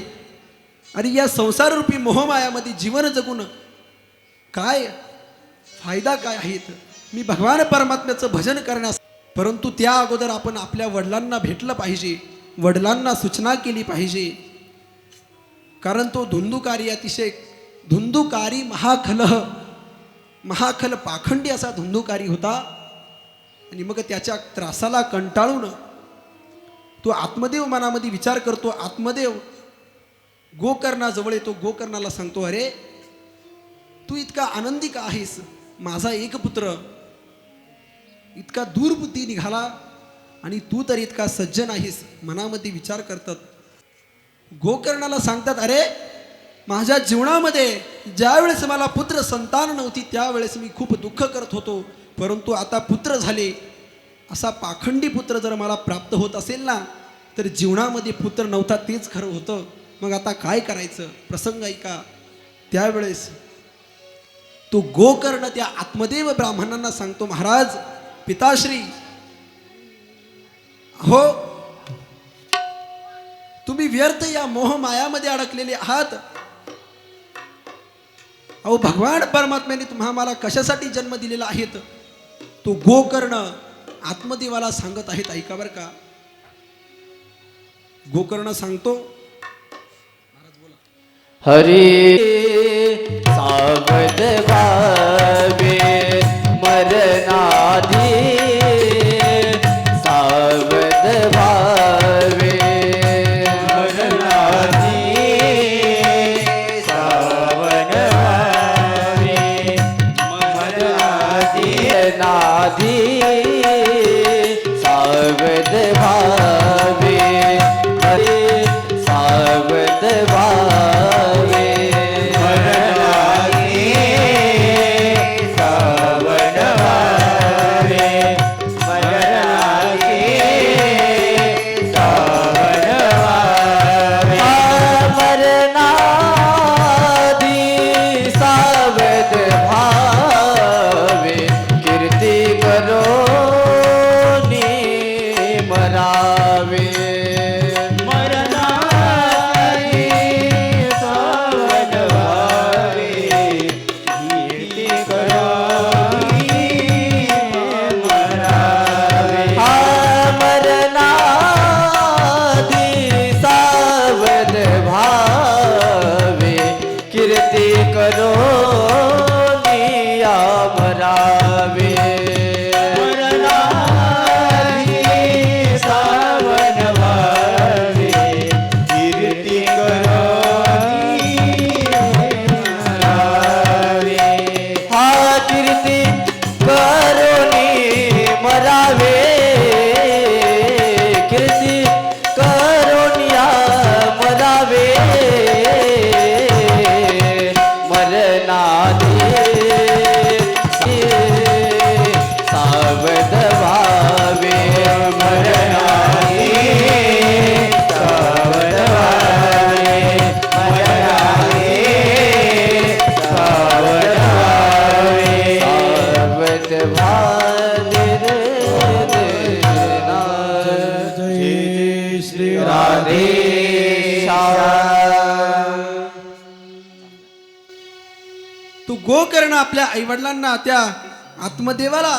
अरे या संसाररूपी मोहमायामध्ये जीवन जगून काय फायदा काय आहेत, मी भगवान परमात्म्याचं भजन करण्यास. परंतु त्या अगोदर आपण आपल्या वडिलांना भेटलं पाहिजे, वडिलांना सूचना केली पाहिजे. कारण तो धुंदुकारी अतिशय धुंदुकारी महाखल पाखंडी असा धुंदुकारी होता. आणि मग त्याच्या त्रासाला कंटाळून तो आत्मदेव मनामध्ये विचार करतो. आत्मदेव गोकर्णाजवळ येतो, गोकर्णाला सांगतो, अरे तू इतका आनंदी का आहेस, माझा एक पुत्र इतका दुर्बुद्धी निघाला आणि तू तर इतका सज्जन आहेस. मनामध्ये विचार करतात. गोकर्णाला सांगतात, अरे माझ्या जीवनामध्ये ज्यावेळेस मला पुत्र संतान नव्हती त्यावेळेस मी खूप दुःख करत होतो, परंतु आता पुत्र झाले, असा पाखंडी पुत्र जर मला प्राप्त होत असेल ना, तर जीवनामध्ये पुत्र नव्हता तेच खरं होतं, मग आता काय करायचं. प्रसंग ऐका. त्यावेळेस तो गोकर्ण त्या आत्मदेव ब्राह्मणांना सांगतो, महाराज पिताश्री, हो तुम्ही व्यर्थ या मोहमायामध्ये अडकलेले आहात. अहो भगवान परमात्म्याने तुम्हाला कशासाठी जन्म दिलेला आहे. तो गोकर्ण आत्मदेवाला सांगत आहेत, ऐका बरं का. गोकर्ण सांगतो, हरी सावध भावे मरणाधी, सावध भावे मरणाधी, सावध भावे मरणाधी, नाधी सावध भावे, सावध भावे श्री राधे तू गोकर्ण आपल्या आईवडिलांना त्या आत्मदेवाला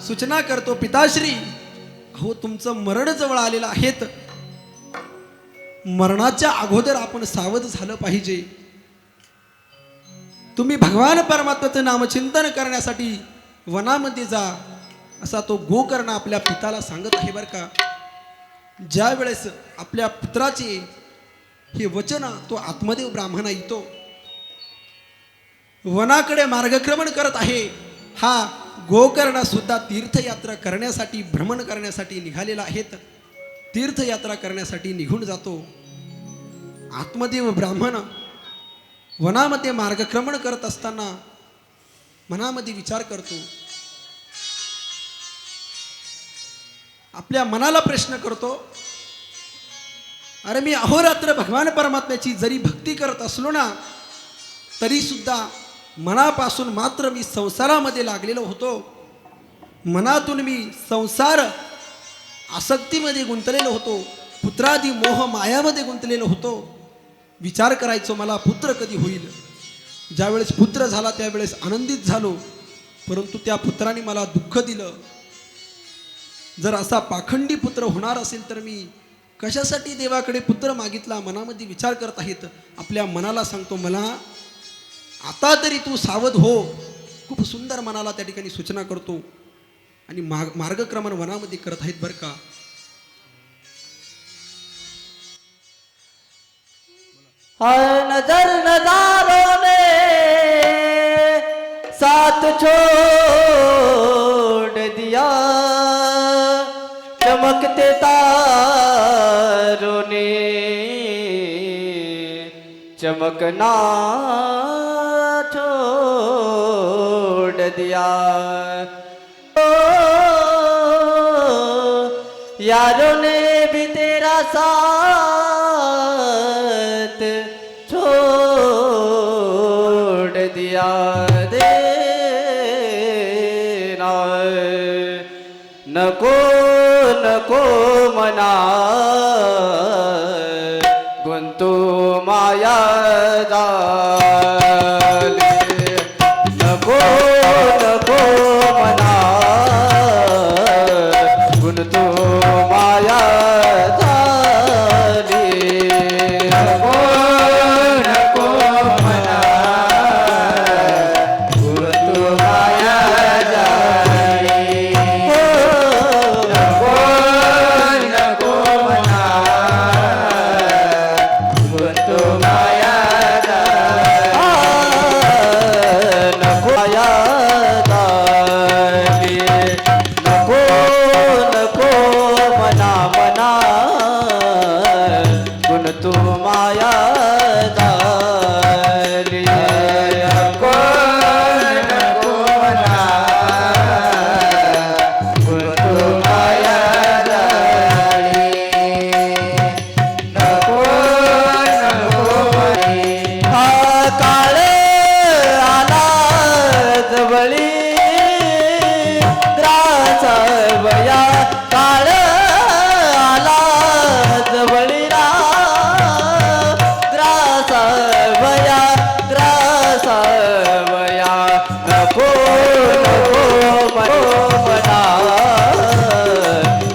सूचना करतो, पिताश्री अहो तुमचं मरण जवळ आलेलं आहे, मरणाच्या अगोदर आपण सावध झालं पाहिजे. तुम्ही भगवान परमात्म्याचं नामचिंतन करण्यासाठी वनामध्ये जा, असा तो गोकर्ण आपल्या पिताला सांगत आहे बरं का. ज्या वेळेस आपल्या पुत्राचे हे वचन तो आत्मदेव ब्राह्मण ऐकतो, वनाकडे मार्गक्रमण करत आहे. हा गोकर्ण सुद्धा तीर्थयात्रा करण्यासाठी, भ्रमण करण्यासाठी निघालेला आहे. तीर्थयात्रा करण्यासाठी निघून जातो. आत्मदेव ब्राह्मण वनामध्ये मार्गक्रमण करत असताना मनामध्ये विचार करतो, आपल्या मनाला प्रश्न करतो, अरे मी अहोरात्र भगवान परमात्म्याची जरी भक्ती करत असलो ना, तरी सुद्धा मनापासून मात्र मी संसारामध्ये लागलेलो होतो. मनातून मी संसार आसक्तीमध्ये गुंतलेलो होतो, पुत्रादी मोह मायामध्ये गुंतलेलो होतो. विचार करायचो मला पुत्र कधी होईल. ज्यावेळेस पुत्र झाला त्यावेळेस आनंदित झालो, परंतु त्या पुत्राने मला दुःख दिलं. जर असा पाखंडी पुत्र होणार असेल तर मी कशासाठी देवाकडे पुत्र मागितला, मनामध्ये विचार करत आहेत. आपल्या मनाला सांगतो, मला आता तरी तू सावध हो. खूप सुंदर मनाला त्या ठिकाणी सूचना करतो आणि मार्गक्रमण वनामध्ये करत आहेत बरं का. नजर नजारों ने साथ छोड़ दिया, चमकते तारों ने चमकना छोड़ दिया. ओ यारों ने भी तेरा साथ छोड़ दिया. देना नको नको मना गुंतू माया जाले. नको नको मना गुंतू माया जाले. नको नको मना गुंतू माया जाले. नको नको मना गुंतू माया जाले. नको माया जाले. नको नको मना मना गुंतू माया जाले. नको नको मना गुंतू माया जाले. नको नको हा काळ आला जवळी द्राचा वया. काळ आला जवळी रा द्राचा वया द्राचा वया. नको नको मनो मना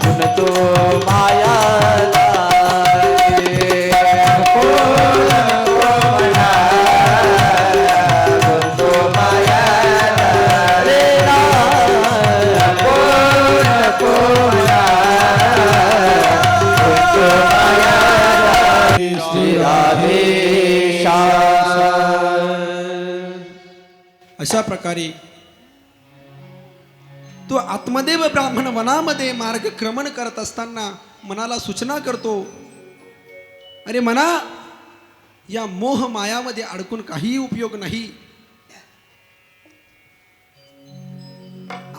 गुंतू माया जाले. नको नको मना गुंतू माया जाले. नको नको मना गुंतू माया जाले. श्री राधे अशा प्रकारे तो आत्मदेव ब्राह्मण वनामध्ये मार्गक्रमण करत असताना मनाला सूचना करतो, अरे मना, या मोह मायामध्ये अडकून काहीही उपयोग नाही.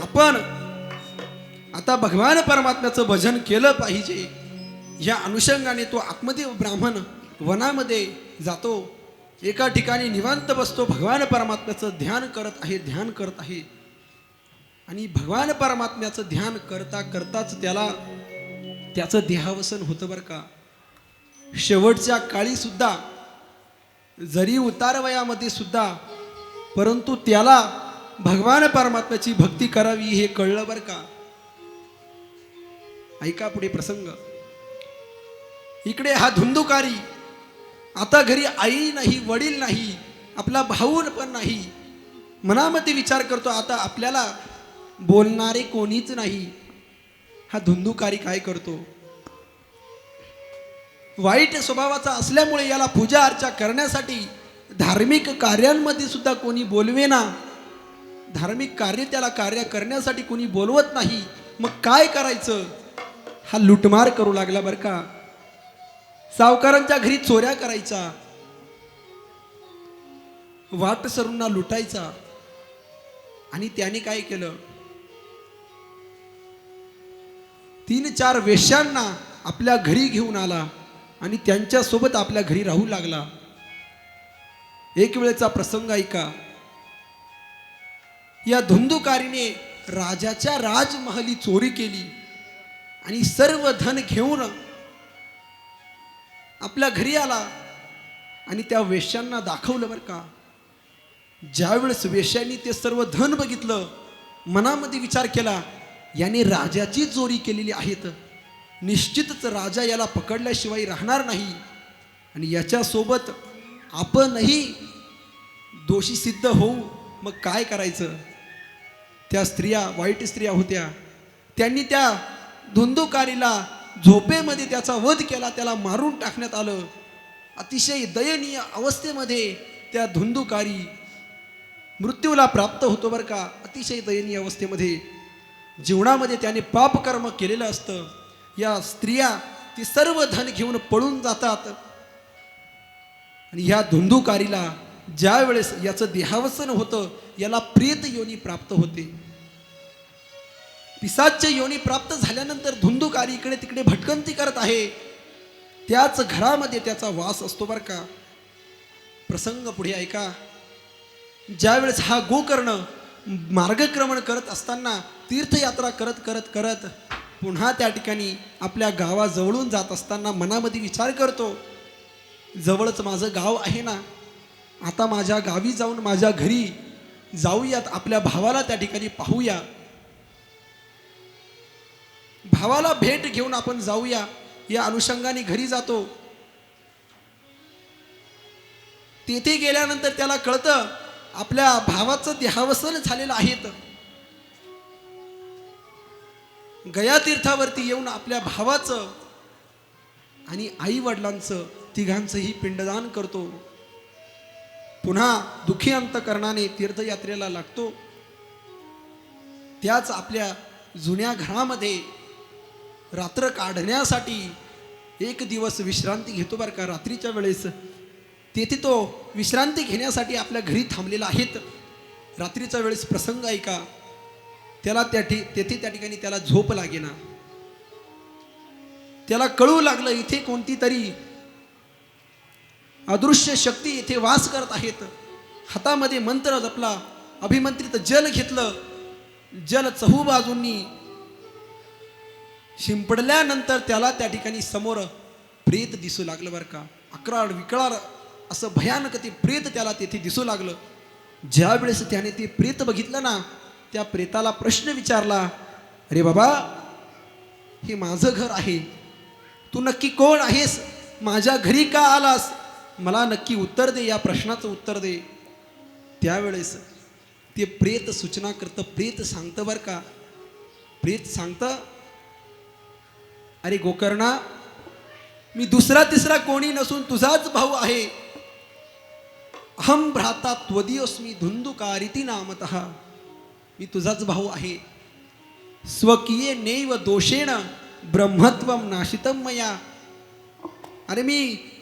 आपण आता भगवान परमात्म्याचं भजन केलं पाहिजे. या अनुषंगाने तो आत्मदेव ब्राह्मण वनामध्ये जातो. एका ठिकाणी निवांत बसतो, भगवान परमात्म्याचं ध्यान करत आहे, ध्यान करत आहे. आणि भगवान परमात्म्याचं ध्यान करता करताच त्याला त्याचं देहावसन होतं बरं का. शेवटच्या काळी सुद्धा, जरी उतारवयामध्ये सुद्धा, परंतु त्याला भगवान परमात्म्याची भक्ती करावी हे कळलं बरं का. ऐका पुढे प्रसंग. इकडे हा धुंदुकारी आता घरी आई नाही, वडील नाही, आपला भाऊ पण नाही. मनामध्ये विचार करतो आता आपल्याला बोलणारे कोणीच नाही. हा धुंदुकारी काय करतो, वाईट स्वभावाचा असल्यामुळे याला पूजा अर्चा करण्यासाठी धार्मिक कार्यांमध्ये सुद्धा कोणी बोलवेना. धार्मिक कार्य त्याला कार्य करण्यासाठी कोणी बोलवत नाही. मग काय करायचं, हा लुटमार करू लागला बरं का. सावकारांच्या घरी चोऱ्या करायचा, वाटसरूंना लुटायचा. आणि त्याने काय केलं, 3-4 वेश्यांना आपल्या घरी घेऊन आला आणि त्यांच्यासोबत आपल्या घरी राहू लागला. एक वेळेचा प्रसंग ऐका. या धुंदुकारीने राजाच्या राजमहली चोरी केली आणि सर्व धन घेऊन आपल्या घरी आला आणि त्या वेश्यांना दाखवलं बरं का. ज्यावेळेस वेश्यांनी ते सर्व धन बघितलं, मनामध्ये विचार केला, याने राजाची चोरी केलेली आहेत, निश्चितच राजा याला पकडल्याशिवाय राहणार नाही आणि याच्यासोबत आपणही दोषी सिद्ध होऊ. मग काय करायचं. त्या स्त्रिया वाईट स्त्रिया होत्या, त्यांनी त्या धुंदुकारीला झोपेमध्ये त्याचा वध केला, त्याला मारून टाकण्यात आलं. अतिशय दयनीय अवस्थेमध्ये त्या धुंदुकारी मृत्यूला प्राप्त होतो बरं का. अतिशय दयनीय अवस्थेमध्ये, जीवनामध्ये त्याने पापकर्म केलेलं असतं. या स्त्रिया ती सर्व धन घेऊन पळून जातात आणि ह्या धुंदुकारीला ज्या वेळेस याचं देहावसन होतं, याला प्रेत योनी प्राप्त होते. पिशाच्य योनी प्राप्त झाल्यानंतर धुंदुकारी इकडे तिकडे भटकंती करत आहे. त्याच घरामध्ये त्याचा वास असतो बरं का. प्रसंग पुढे ऐका. ज्यावेळेस हा गोकर्ण मार्गक्रमण करत असताना, तीर्थयात्रा करत करत करत पुन्हा त्या ठिकाणी आपल्या गावाजवळून जात असताना मनामध्ये विचार करतो, जवळच माझं गाव आहे ना, आता माझ्या गावी जाऊन माझ्या घरी जाऊयात, आपल्या भावाला त्या ठिकाणी पाहूया, भावाला भेट घेऊन आपण जाऊया. या अनुषंगाने घरी जातो. तेथे गेल्यानंतर त्याला कळतं आपल्या भावाचं देहावसन झालेलं आहे. गया तीर्थावरती येऊन आपल्या भावाचं आणि आई वडिलांचं तिघांचंही पिंडदान करतो. पुन्हा दुःखी अंतकरणाने तीर्थयात्रेला लागतो. त्याच आपल्या जुन्या घरामध्ये रात्र काढण्यासाठी एक दिवस विश्रांती घेतो बरं का. रात्रीच्या वेळेस तेथे तो विश्रांती घेण्यासाठी आपल्या घरी थांबलेला आहेत. रात्रीच्या वेळेस प्रसंग ऐका. त्याला तेथे त्या ठिकाणी त्याला झोप लागेना. त्याला कळू लागलं इथे कोणती तरी अदृश्य शक्ती इथे वास करत आहेत. हातामध्ये मंत्र जपला, अभिमंत्रित जल घेतलं. जल चहूबाजूंनी शिंपडल्यानंतर त्याला त्या ठिकाणी समोर प्रेत दिसू लागलं बरं का. अक्राळ विकराळ असं भयानक ते प्रेत त्याला तेथे दिसू लागलं. ज्या वेळेस त्याने ते प्रेत बघितलं ना, त्या प्रेताला प्रश्न विचारला, अरे बाबा, हे माझं घर आहे, तू नक्की कोण आहेस, माझ्या घरी का आलास, मला नक्की उत्तर दे, या प्रश्नाचं उत्तर दे. त्यावेळेस ते प्रेत सूचना करतं, प्रेत सांगतं बरं का. प्रेत सांगतं, अरे गोकर्णा, मी दुसरा तिसरा कोणी नसून तुझाच भाऊ आहे. अहम भ्राता त्वदीयोस्मी धुंदुकारिती नामतः. मी तुझाच भाऊ आहे. स्वकीय नैव दोषेण ब्रह्मत्वम नाशितम मया. अरे मी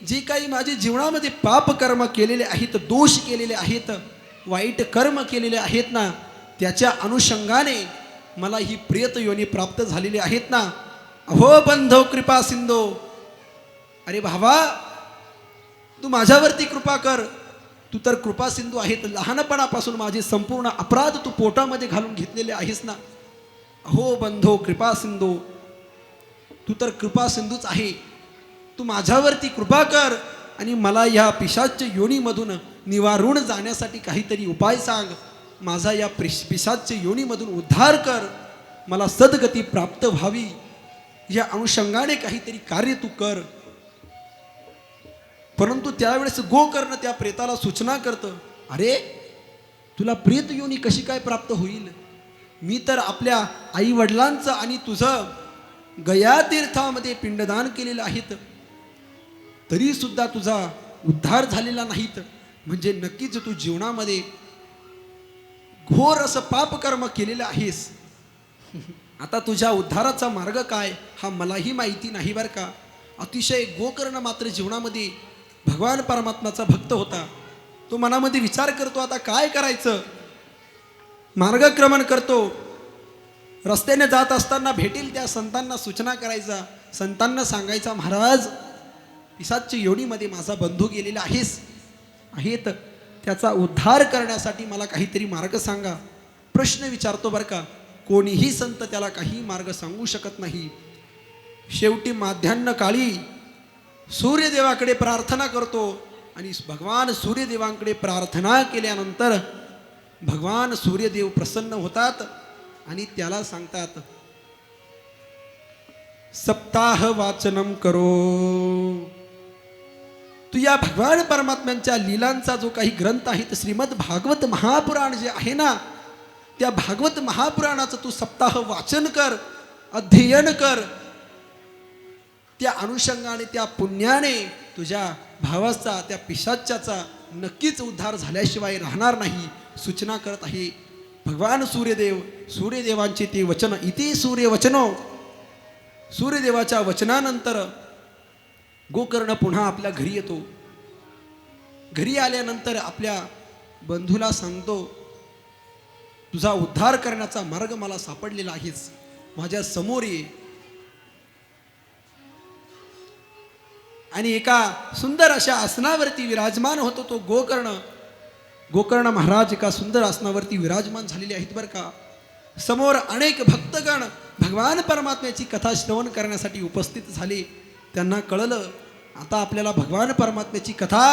जे काही माझे जीवनामध्ये पाप कर्म केलेले आहेत, दोष केलेले आहेत, वाईट कर्म केलेले आहेत ना, त्याच्या अनुषंगाने मला ही प्रेत योनी प्राप्त झालेली आहेत ना. अहो बंधो कृपा सिंधो, अरे भावा, तू माझ्यावरती कृपा कर, तू तर कृपा सिंधू आहेत. लहानपणापासून माझे संपूर्ण अपराध तू पोटामध्ये घालून घेतलेले आहेस ना. अहो बंधो कृपा सिंधू, तू तर कृपा सिंधूच आहे. तू माझ्यावरती कृपा कर आणि मला या पिशाच्य योनीमधून निवारून जाण्यासाठी काहीतरी उपाय सांग. माझा या पिशाच्य योनीमधून उद्धार कर, मला सद्गती प्राप्त व्हावी, या अनुषंगाने काहीतरी कार्य तू कर. परंतु त्यावेळेस गोकर्ण त्या प्रेताला सूचना करतं, अरे तुला प्रेत योनी कशी काय प्राप्त होईल? मी तर आपल्या आई वडिलांचं आणि तुझं गया तीर्थामध्ये पिंडदान केलेलं आहेत, तरी सुद्धा तुझा उद्धार झालेला नाहीत. म्हणजे नक्कीच तू जीवनामध्ये घोर असं पापकर्म केलेलं आहेस. आता तुझ्या उद्धाराचा मार्ग काय हा मलाही माहिती नाही बरं का. अतिशय गोकर्ण मात्र जीवनामध्ये भगवान परमात्म्याचा भक्त होता. तो मनामध्ये विचार करतो, आता काय करायचं. मार्गक्रमण करतो. रस्त्याने जात असताना भेटेल त्या संतांना सूचना करायचा, संतांना सांगायचा, महाराज पिशाच्य योनीमध्ये माझा बंधू गेलेला आहेत, त्याचा उद्धार करण्यासाठी मला काहीतरी मार्ग सांगा. प्रश्न विचारतो बरं का. कोणीही संत त्याला काही मार्ग सांगू शकत नाही. शेवटी माध्यान्ह काळी सूर्यदेवाकडे प्रार्थना करतो आणि भगवान सूर्यदेवांकडे प्रार्थना केल्यानंतर भगवान सूर्यदेव प्रसन्न होतात आणि त्याला सांगतात, सप्ताह वाचनम करो. तू या भगवान परमात्म्यांच्या लीलांचा जो काही ग्रंथ आहे, श्रीमद भागवत महापुराण जे आहे ना, त्या भागवत महापुराणाचं तू सप्ताह वाचन कर, अध्ययन कर. त्या अनुषंगाने त्या पुण्याने तुझ्या भावाचा त्या पिशाच्याचा नक्कीच उद्धार झाल्याशिवाय राहणार नाही. सूचना करत आहे भगवान सूर्यदेव. सूर्यदेवांचे ते वचन, इति सूर्यवचनो. सूर्यदेवाच्या वचनानंतर गोकर्ण पुन्हा आपल्या घरी येतो. घरी आल्यानंतर आपल्या बंधूला सांगतो, तुझा उद्धार करण्याचा मार्ग मला सापडलेला आहेच, माझ्या समोर ये. आणि एका सुंदर अशा आसनावरती विराजमान होतो तो गोकर्ण. गोकर्ण महाराज एका सुंदर आसनावरती विराजमान झालेले आहेत बरं का. समोर अनेक भक्तगण भगवान परमात्म्याची कथा श्रवण करण्यासाठी उपस्थित झाले. त्यांना कळलं आता आपल्याला भगवान परमात्म्याची कथा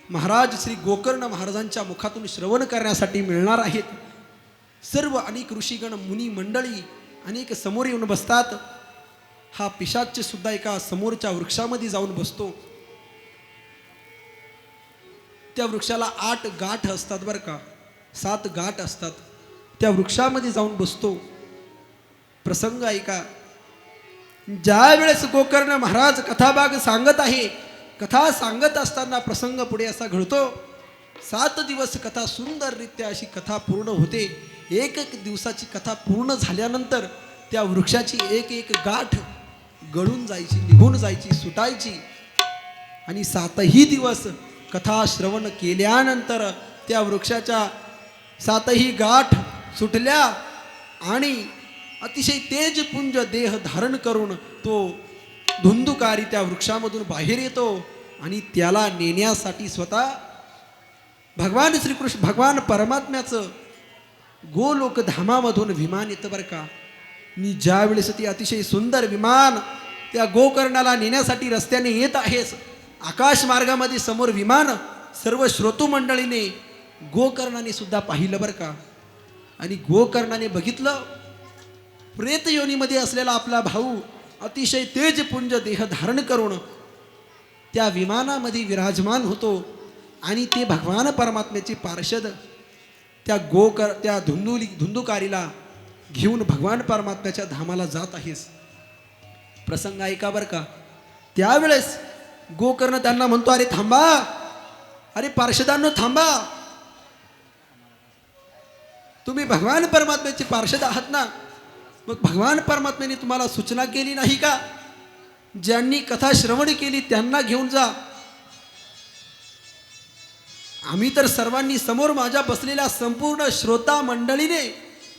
महाराज श्री गोकर्ण महाराजांच्या मुखातून श्रवण करण्यासाठी मिळणार आहेत. सर्व अनेक ऋषीगण मुनी मंडळी अनेक समोर येऊन बसतात. हा पिशाच्य सुद्धा एका समोरच्या वृक्षामध्ये जाऊन बसतो. त्या वृक्षाला 8 गाठ असतात बरं का, 7 गाठ असतात. त्या वृक्षामध्ये जाऊन बसतो. प्रसंग ऐका. ज्या वेळेस गोकर्ण महाराज कथाभाग सांगत आहे, कथा सांगत असताना प्रसंग पुढे असा घडतो. 7 दिवस कथा सुंदररित्या अशी कथा पूर्ण होते. एक दिवसाची कथा पूर्ण झाल्यानंतर त्या वृक्षाची एक गाठ गळून जायची, निघून जायची, सुटायची. आणि 7ही दिवस कथा श्रवण केल्यानंतर त्या वृक्षाच्या 7ही गाठ सुटल्या आणि अतिशय तेजपुंज देह धारण करून तो धुंदुकारी त्या वृक्षामधून बाहेर येतो आणि त्याला नेण्यासाठी स्वतः भगवान श्रीकृष्ण भगवान परमात्म्याचं गोलोक धामामधून विमान येतं बरं का. मी ज्या वेळेस ती अतिशय सुंदर विमान त्या गोकर्णाला नेण्यासाठी रस्त्याने येत आहेस, आकाश मार्गामध्ये समोर विमान सर्व श्रोतू मंडळीने गोकर्णाने सुद्धा पाहिलं बरं का. आणि गोकर्णाने बघितलं प्रेत योनीमध्ये असलेला आपला भाऊ अतिशय तेजपुंज देह धारण करून त्या विमानामध्ये विराजमान होतो आणि ते भगवान परमात्म्याचे पार्षद त्या धुंदुकारीला घेऊन भगवान परमात्म्याच्या धामाला जात आहेस. प्रसंग ऐका बरं का. त्यावेळेस गोकर्ण त्यांना म्हणतो, अरे थांबा, अरे पार्षदांनो थांबा, तुम्ही भगवान परमात्म्याचे पार्षद आहात ना, मग भगवान परमात्म्याने तुम्हाला सूचना केली नाही का, ज्यांनी कथा श्रवण केली त्यांना घेऊन जा. आम्ही तर सर्वांनी समोर माझ्या बसलेल्या संपूर्ण श्रोता मंडळीने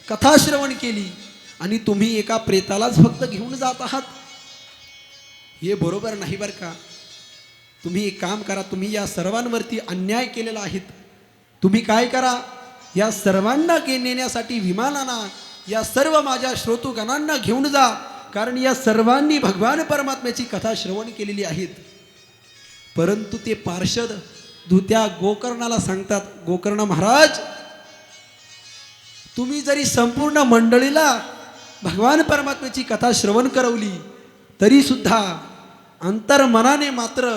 कथा श्रवण केली आणि तुम्ही एका प्रेतालाच फक्त घेऊन जात आहात. हे बरोबर नाही बरं का. तुम्ही एक काम करा, तुम्ही या सर्वांवरती अन्याय केलेला आहे. तुम्ही काय करा, या सर्वांना नेण्यासाठी विमानांना या सर्व माझ्या श्रोतूगणांना घेऊन जा, कारण या सर्वांनी भगवान परमात्म्याची कथा श्रवण केलेली आहेत. परंतु ते पार्षद धुत्या गोकर्णाला सांगतात, गोकर्ण महाराज, तुम्ही जरी संपूर्ण मंडळीला भगवान परमात्म्याची कथा श्रवण करवली तरी सुद्धा अंतर्मनाने मात्र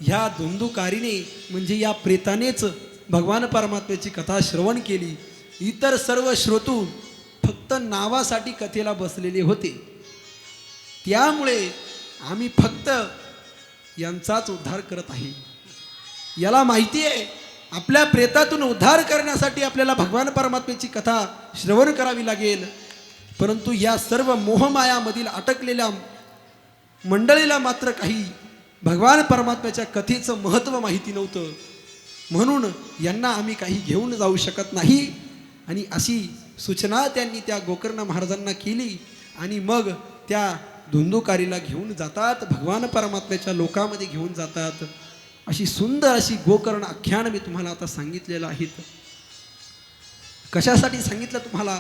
ह्या धुंदुकारीने म्हणजे या प्रेतानेच भगवान परमात्म्याची कथा श्रवण केली. इतर सर्व श्रोतू फक्त नावासाठी कथेला बसलेले होते. त्यामुळे आम्ही फक्त यांचाच उद्धार करत आहे. याला माहिती आहे आपल्या प्रेतातून उद्धार करण्यासाठी आपल्याला भगवान परमात्म्याची कथा श्रवण करावी लागेल. परंतु या सर्व मोहमायामधील अटकलेल्या मंडळीला मात्र काही भगवान परमात्म्याच्या कथेचं महत्त्व माहिती नव्हतं. म्हणून यांना आम्ही काही घेऊन जाऊ शकत नाही. आणि अशी सूचना त्यांनी त्या गोकर्ण महाराजांना केली. आणि मग त्या धुंदुकारीला घेऊन जातात, भगवान परमात्म्याच्या लोकामध्ये घेऊन जातात. अशी सुंदर अशी गोकर्ण आख्यान मी तुम्हाला आता सांगितलेलं आहे. कशासाठी सांगितलं तुम्हाला?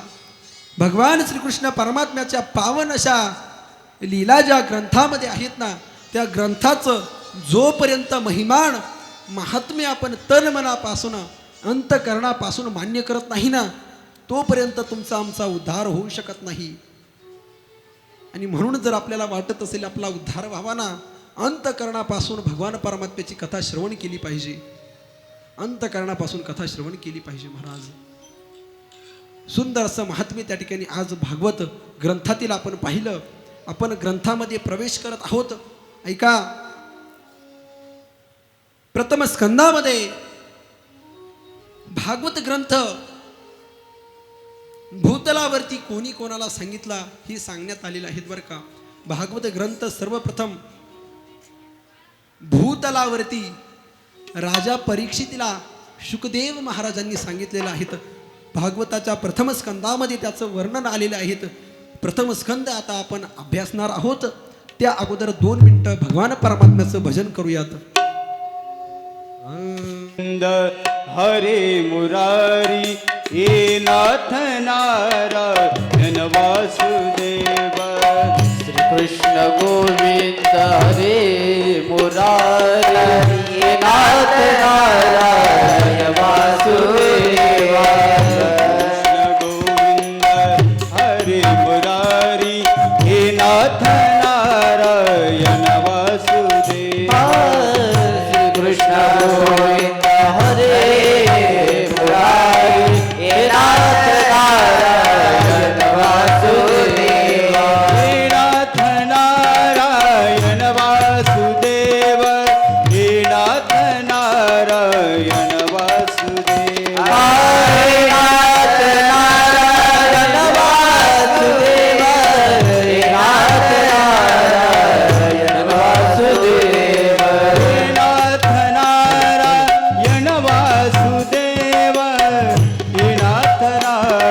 भगवान श्रीकृष्ण परमात्म्याच्या पावन अशा लीला ज्या ग्रंथामध्ये आहेत ना, त्या ग्रंथाचं जोपर्यंत महिमान महात्म्य आपण तन मनापासून अंतकरणापासून मान्य करत नाही ना, तोपर्यंत तुमचा आमचा उद्धार होऊ शकत नाही. आणि म्हणून जर आपल्याला वाटत असेल आपला उद्धार व्हावा ना, अंतकरणापासून भगवान परमात्म्याची कथा श्रवण केली पाहिजे. अंतकरणापासून कथा श्रवण केली पाहिजे. महाराज, सुंदर असं महात्म्य त्या ठिकाणी आज भागवत ग्रंथातील आपण पाहिलं. आपण ग्रंथामध्ये प्रवेश करत आहोत. ऐका, प्रथम स्कंदामध्ये भागवत ग्रंथ भूतलावरती कोणी कोणाला सांगितला हे सांगण्यात आलेलं आहे बरं का. भागवत ग्रंथ सर्वप्रथम भूतलावरती राजा परीक्षितीला शुकदेव महाराजांनी सांगितलेलं आहे. भागवताच्या प्रथम स्कंदामध्ये त्याचं वर्णन आलेलं आहे. प्रथम स्कंद आता आपण अभ्यासणार आहोत. त्या अगोदर 2 मिनिटं भगवान परमात्म्याचं भजन करूयात. हरे मुरारी हे नाथ नारायण वासुदेव. कृष्ण गोविंद हरे मुरारी नाथ नारायण वासुदेवा. कृष्ण गोविंद हरे मुरारी हे नाथ नारायण वासुदेवा. कृष्ण गोविंद हरे मुरारी हे नाथ नारायण वासुदेवा. हे नाथ नारायण वासुदेव. हे नाथ नारायण वासुदेव. हरे नाथ नारायण वासुदेव. हे नाथ नारायण वासुदेव. हे नाथ नारायण वासुदेव. हे नाथ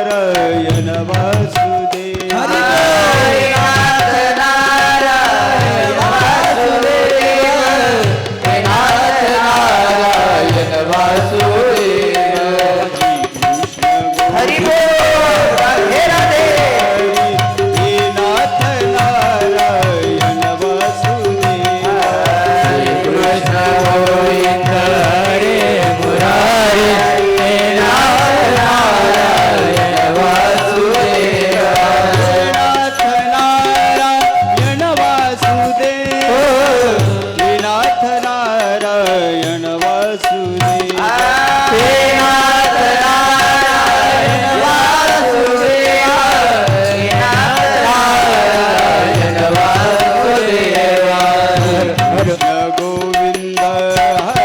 नारायण वासुदेव. हरे नाथ नारायण वासुदेव. हे नाथ नारायण वासुदेव. हरि बोल राधे राधे. हे नाथ नारायण वासुदेव. कृष्ण गोविंद हरे मुरारी हे नाथ नारायण वासुदेव. हे नाथ नारायण वासुदेव. हे नाथ नारायण वासुदेव. हे नाथ नारायण वासुदेव. हे नाथ नारायण वासुदेव. कृष्ण गोविंद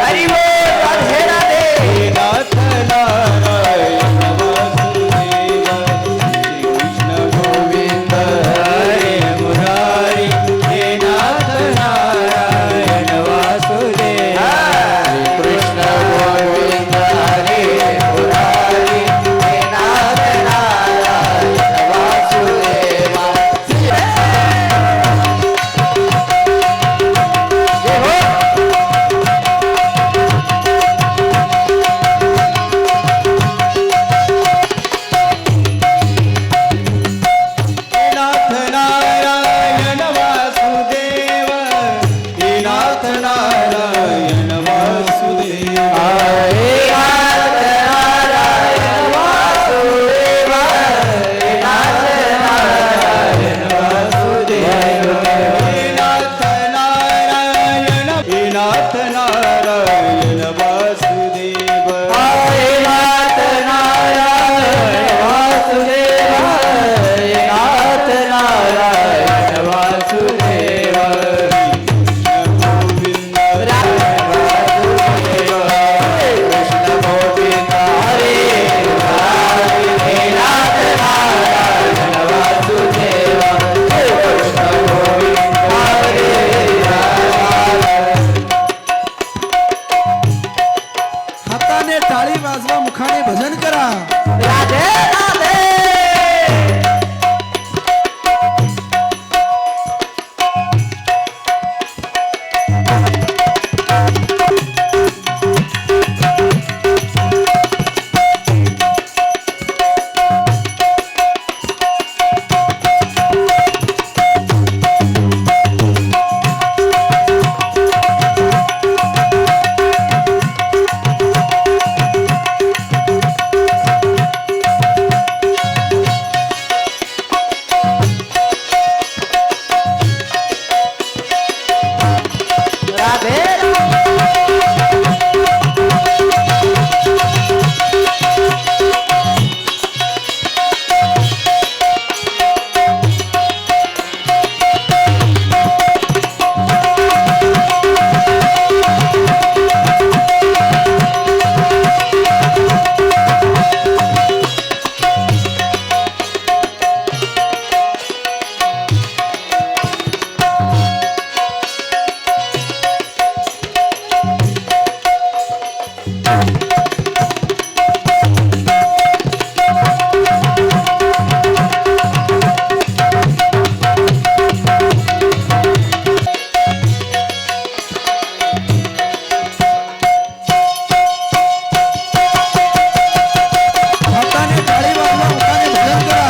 हरि बोल राधे राधे. हे नाथ नारायण वासुदेव. कृष्ण गोविंद हरे मुरारी हे नाथ नारायण वासुदेव. कृष्ण गोविंद हरे मुरारी हे नाथ नारायण वासुदेव. जय हो. नारायण वासुदेव हरे नाथ नारायण वासुदेव हरे नाथ नारायण वासुदेव हे नाथ नारायण हे नाथ नारायण वासुदेव हरे नाथ नारायण वासुदेव हरे नाथ नारायण वासुदेव गोविंद कृष्ण गोविंद हरे हरे नाथ नारायण वासुदेव कृष्ण गोविंद हरे हाताने टाळी वाजवा, मुखाने भजन करा. राधे राधे राधे हाताने टाळी वाजवा, मुखाने भजन करा.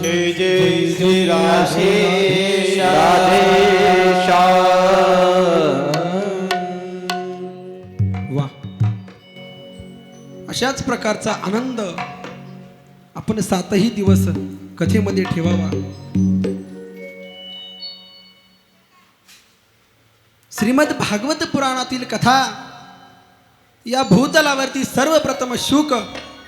जय जय श्री राधे वा, अशाच प्रकारचा आनंद आपण 7ही दिवस कथेमध्ये ठेवावा. श्रीमद भागवत पुराणातील कथा या भूतलावरती सर्वप्रथम शुक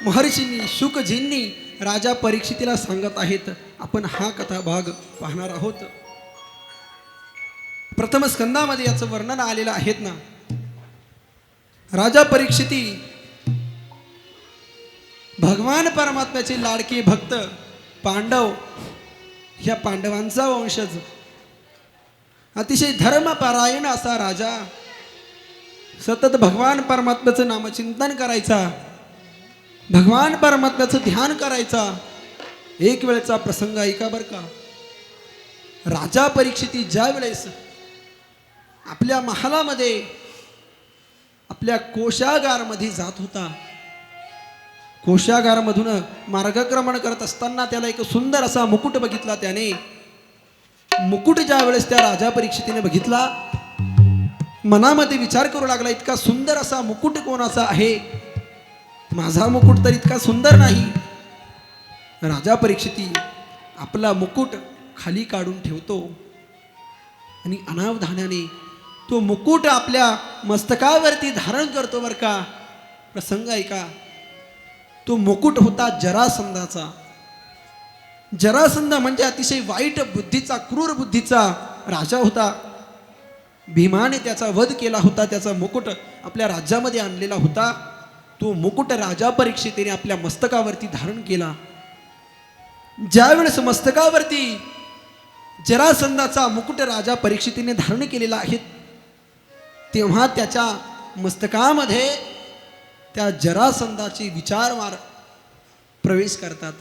महर्षींनी शुकजींनी राजा परीक्षितीला सांगत आहेत. आपण हा कथा भाग पाहणार आहोत. प्रथम स्कंदामध्ये याचं वर्णन आलेलं आहेत ना. राजा परीक्षिती भगवान परमात्म्याचे लाडके भक्त पांडव, ह्या पांडवांचा वंशज, अतिशय धर्मपरायण असा राजा, सतत भगवान परमात्म्याचं नामचिंतन करायचा, भगवान परमात्म्याचं ध्यान करायचा. एक वेळचा प्रसंग ऐका बर का. राजा परीक्षिती ज्या वेळेस आपल्या महालामध्ये आपल्या कोशागारमध्ये जात होता, कोशागारामधून मार्गक्रमण करत असताना त्याला एक सुंदर असा मुकुट बघितला. त्याने मुकुट ज्या वेळेस त्या राजा परीक्षितीने बघितला, मनामध्ये विचार करू लागला, इतका सुंदर असा मुकुट कोणाचा आहे? माझा मुकुट तर इतका सुंदर नाही. राजा परीक्षिती आपला मुकुट खाली काढून ठेवतो आणि अनावधानाने तो मुकुट आपल्या मस्तकावरती धारण करतो बर का. प्रसंग ऐका. तो मुकुट होता जरासंधाचा. जरासंध म्हणजे अतिशय वाईट बुद्धीचा, क्रूर बुद्धीचा राजा होता. भीमाने त्याचा वध केला होता. त्याचा मुकुट आपल्या राज्यामध्ये आणलेला होता. तो मुकुट राजा परीक्षितीने आपल्या मस्तकावरती धारण केला. ज्यावेळेस मस्तकावरती जरासंधाचा मुकुट राजा परीक्षितीने धारण केलेला आहे, तेव्हा त्याच्या मस्तकामध्ये त्या जरासंधाचे विचार प्रवेश करतात.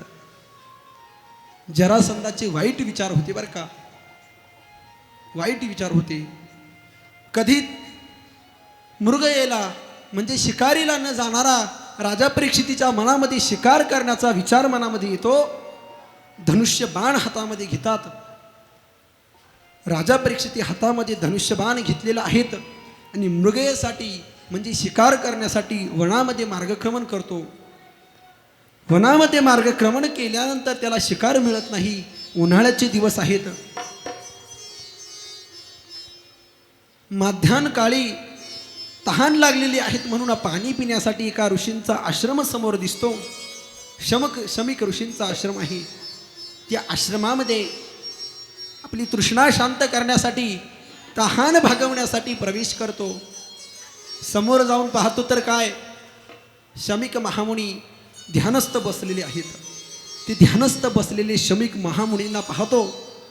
जरासंधाचे वाईट विचार होते बरं का, वाईट विचार होते. कधी मृगयेला म्हणजे शिकारीला न जाणारा राजा परीक्षितीच्या मनामध्ये शिकार करण्याचा विचार मनामध्ये येतो. धनुष्य बाण हातामध्ये घेतात. राजा परीक्षिती हातामध्ये धनुष्य बाण घेतलेला आहेत आणि मृगयेसाठी म्हणजे शिकार करण्यासाठी वनामध्ये मार्गक्रमण करतो. वनामध्ये मार्गक्रमण केल्यानंतर त्याला शिकार मिळत नाही. उन्हाळ्याचे दिवस आहेत. माध्यान काळी तहान लागलेली आहेत म्हणून पाणी पिण्यासाठी एका ऋषींचा आश्रम समोर दिसतो. शमिक ऋषींचा आश्रम आहे. त्या आश्रमामध्ये आपली तृष्णा शांत करण्यासाठी, तहान भागवण्यासाठी प्रवेश करतो. समोर जाऊन पाहतो तर काय, शमिक महामुनी ध्यानस्थ बसलेले आहेत. ते ध्यानस्थ बसलेले शमिक महामुनींना पाहतो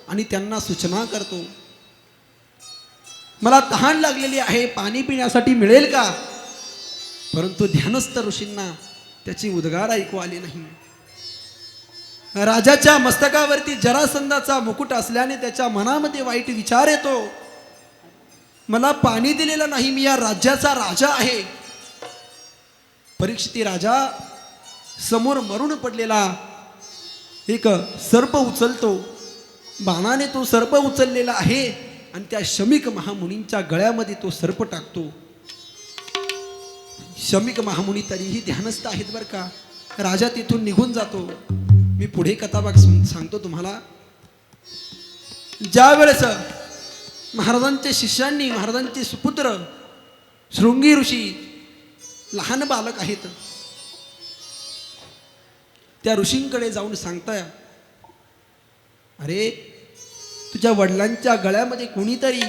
आणि त्यांना सूचना करतो, मला तहान लागलेली आहे, पाणी पिण्यासाठी मिळेल का? परंतु ध्यानस्थ ऋषींना त्याची उद्गार ऐकू आले नाही. राजाच्या मस्तकावरती जरासंधाचा मुकुट असल्याने त्याच्या मनामध्ये वाईट विचार येतो, मला पाणी दिलेलं नाही, मी या राज्याचा राजा आहे. परीक्षिती राजा समोर मरून पडलेला एक सर्प उचलतो. बाणाने तो सर्प उचललेला आहे आणि त्या शमिक महामुनींच्या गळ्यामध्ये तो सर्प टाकतो. शमिक महामुनी तरीही ध्यानस्थ आहेत बरं का. राजा तिथून निघून जातो. मी पुढे कथाभाग सांगतो तुम्हाला. ज्या वेळेस महाराजांच्या शिष्यांनी, महाराजांचे सुपुत्र शृंगी ऋषी लहान बालक आहेत, त्या ऋषींकडे जाऊन सांगताय, अरे तुझ्या वडिलांच्या गळ्यामध्ये कोणीतरी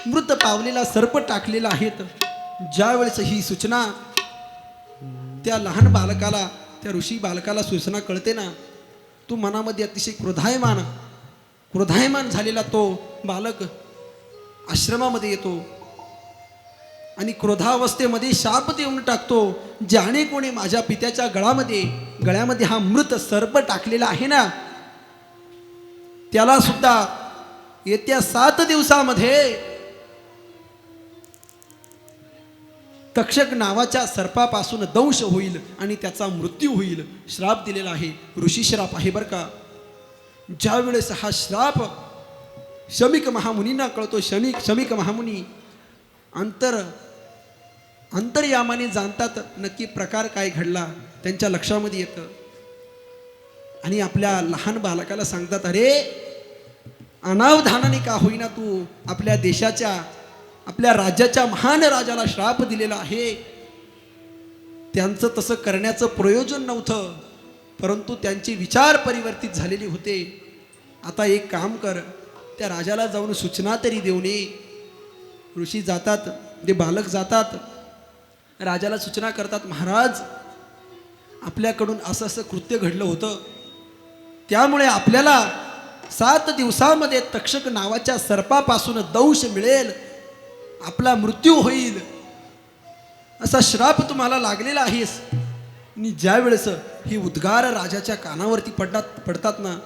मृत पावलेला सर्प टाकलेला आहेत. ज्या वेळेस ही सूचना त्या लहान बालकाला, त्या ऋषी बालकाला सूचना कळते ना, तो मनामध्ये अतिशय क्रोधायमान झालेला तो बालक आश्रमामध्ये येतो आणि क्रोधावस्थेमध्ये शाप देऊन टाकतो, ज्याने कोणी माझ्या पित्याच्या गळ्यामध्ये हा मृत सर्प टाकलेला आहे ना, त्याला सुद्धा येत्या 7 दिवसामध्ये तक्षक नावाच्या सर्पापासून दंश होईल आणि त्याचा मृत्यू होईल. श्राप दिलेला आहे, ऋषी श्राप आहे बरं का. ज्या वेळेस हा श्राप शमिक महामुनींना कळतो, शमिक महामुनी अंतर्यामाने जाणतात नक्की प्रकार काय घडला, त्यांच्या लक्षामध्ये येतं आणि आपल्या लहान बालकाला सांगतात, अरे अनावधानाने का होईना तू आपल्या देशाच्या, आपल्या राज्याच्या महान राजाला श्राप दिलेला आहे. त्यांचं तसं करण्याचं प्रयोजन नव्हतं, परंतु त्यांचे विचार परिवर्तित झालेले होते. आता एक काम कर, त्या राजाला जाऊन सूचना तरी देऊन ये. ऋषी जातात, ते बालक जातात, राजाला सूचना करतात, महाराज आपल्याकडून असं असं कृत्य घडलं होतं, त्यामुळे आपल्याला 7 दिवसामध्ये तक्षक नावाच्या सर्पापासून दंश मिळेल, आपला मृत्यू होईल, असा श्राप तुम्हाला लागलेला आहेस. आणि ज्या वेळेस ही उद्गार राजाच्या कानावरती पडतात ना,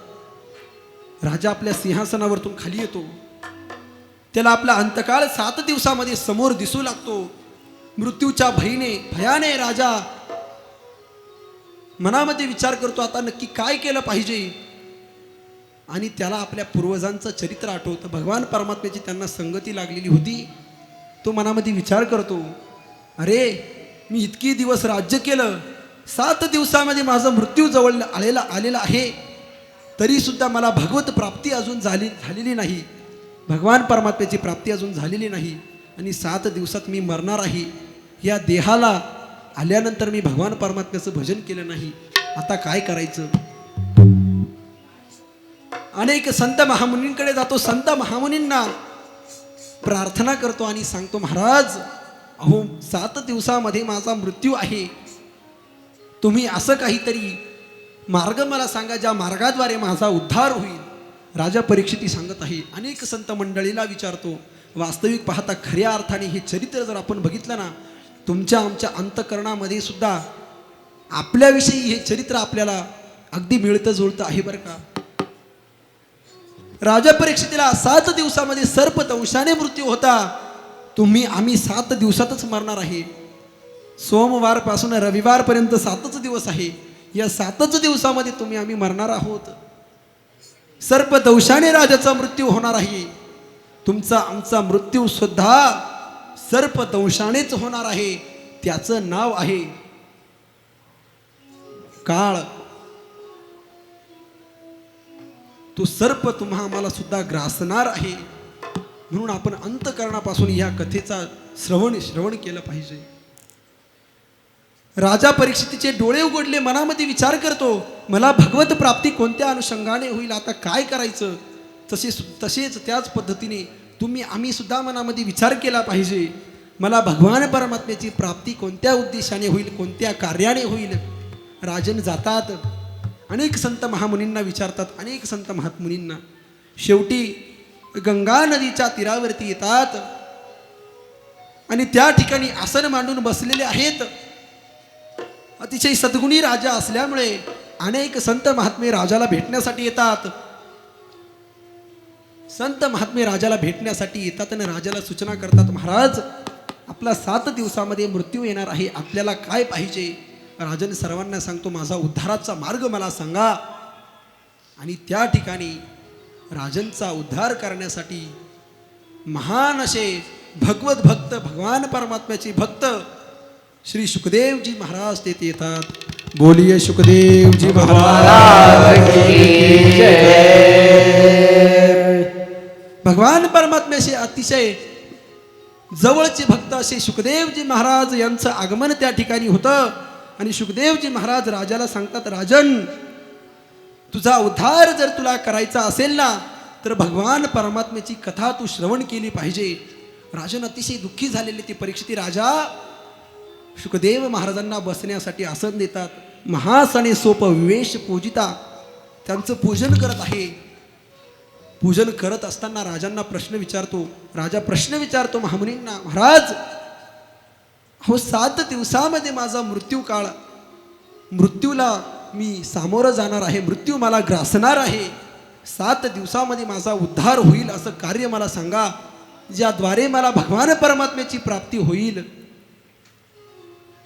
राजा आपल्या सिंहासनावरतून खाली येतो. त्याला आपला अंतकाळ 7 दिवसामध्ये समोर दिसू लागतो. मृत्यूच्या भयाने राजा मनामध्ये विचार करतो, आता नक्की काय केलं पाहिजे. आणि त्याला आपल्या पूर्वजांचं चरित्र आठवतं, भगवान परमात्म्याची त्यांना संगती लागलेली होती. तो मनामध्ये विचार करतो, अरे मी इतकी दिवस राज्य केलं, 7 दिवसामध्ये माझा मृत्यू जवळ आलेला आहे, तरी सुद्धा मला भगवत प्राप्ती अजून झालेली नाही, भगवान परमात्म्याची प्राप्ती अजून झालेली नाही आणि 7 दिवसात मी मरणार आहे. या देहाला आल्यानंतर मी भगवान परमात्म्याचं भजन केलं नाही, आता काय करायचं. अनेक संत महामुनींकडे जातो, संत महामुनींना प्रार्थना करतो आणि सांगतो, महाराज अहो 7 दिवसामध्ये माझा मृत्यू आहे, तुम्ही असं काहीतरी मार्ग मला सांगा ज्या मार्गाद्वारे माझा उद्धार होईल. राजा परीक्षिती सांगत आहे. अनेक संत मंडळीला विचारतो. वास्तविक पाहता खऱ्या अर्थाने हे चरित्र जर आपण बघितलं ना, तुमच्या आमच्या अंतःकरणामध्ये सुद्धा आपल्याविषयी हे चरित्र आपल्याला अगदी मिळतं जुळतं आहे बरं का. राजा परीक्षितीला 7 दिवसामध्ये सर्पदंशाने मृत्यू होता. आम्ही 7 दिवसातच मरणार आहे. सोमवारपासून रविवारपर्यंत 7च दिवस आहे. या 7च दिवसामध्ये आम्ही मरणार आहोत. सर्पदंशाने राजाचा मृत्यू होणार आहे. आमचा मृत्यू सुद्धा सर्पदंशानेच होणार आहे. त्याचं नाव आहे काळ. तो सर्प आम्हाला सुद्धा ग्रासणार आहे. म्हणून आपण अंतःकरणापासून या कथेचा श्रवण केलं पाहिजे. राजा परीक्षितीचे डोळे उघडले, मनामध्ये विचार करतो, मला भगवत प्राप्ती कोणत्या अनुषंगाने होईल, आता काय करायचं. तसेच त्याच पद्धतीने आम्ही सुद्धा मनामध्ये विचार केला पाहिजे, मला भगवान परमात्म्याची प्राप्ती कोणत्या उद्देशाने होईल, कोणत्या कार्याने होईल. राजन जातात, अनेक संत महामुनींना विचारतात, अनेक संत महात्मुनींना. शेवटी गंगा नदीच्या तीरावरती येतात आणि त्या ठिकाणी आसन मांडून बसलेले आहेत. अतिशय सद्गुणी राजा असल्यामुळे अनेक संत महात्मे राजाला भेटण्यासाठी येतात. संत महात्मे राजाला भेटण्यासाठी येतात आणि राजाला सूचना करतात, महाराज आपला 7 दिवसामध्ये मृत्यू येणार आहे, आपल्याला काय पाहिजे. राजन सर्वांना सांगतो, माझा उद्धाराचा मार्ग मला सांगा. आणि त्या ठिकाणी राजनचा उद्धार करण्यासाठी महान असे भगवत भक्त, भगवान परमात्म्याचे भक्त श्री सुखदेवजी महाराज तेथे येतात. बोलिये सुखदेवजी महाराज की जय. भगवान परमात्म्याचे अतिशय जवळचे भक्त असे सुखदेवजी महाराज यांचं आगमन त्या ठिकाणी होतं. आणि सुखदेवजी महाराज राजाला सांगतात, राजन तुझा उद्धार जर तुला करायचा असेल ना, तर भगवान परमात्म्याची कथा तू श्रवण केली पाहिजे. राजन अतिशय दुःखी झालेले ते परीक्षिती राजा सुखदेव महाराजांना बसण्यासाठी आसन देतात. महासने सोप विवेश पूजिता, त्यांचं पूजन करत आहे. पूजन करत असताना राजांना प्रश्न विचारतो. राजा प्रश्न विचारतो महामुनींना, महाराज हो 7 दिवसामध्ये माझा मृत्यू काळ, मृत्यूला मी सामोरं जाणार आहे, मृत्यू मला ग्रासणार आहे. 7 दिवसामध्ये माझा उद्धार होईल असं कार्य मला सांगा, ज्याद्वारे मला भगवान परमात्म्याची प्राप्ती होईल.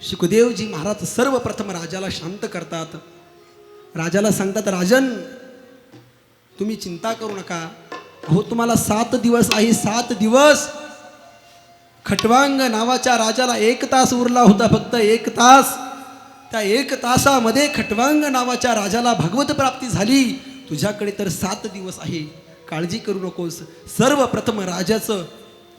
सुखदेवजी महाराज सर्वप्रथम राजाला शांत करतात. राजाला सांगतात, राजन तुम्ही चिंता करू नका. हो तुम्हाला 7 दिवस आहे. 7 दिवस खटवांग नावाच्या राजाला 1 तास उरला होता, फक्त 1 तास. त्या 1 तासामध्ये खटवांग नावाच्या राजाला भगवत प्राप्ती झाली. तुझ्याकडे तर 7 दिवस आहे, काळजी करू नकोस. सर्वप्रथम राजाचं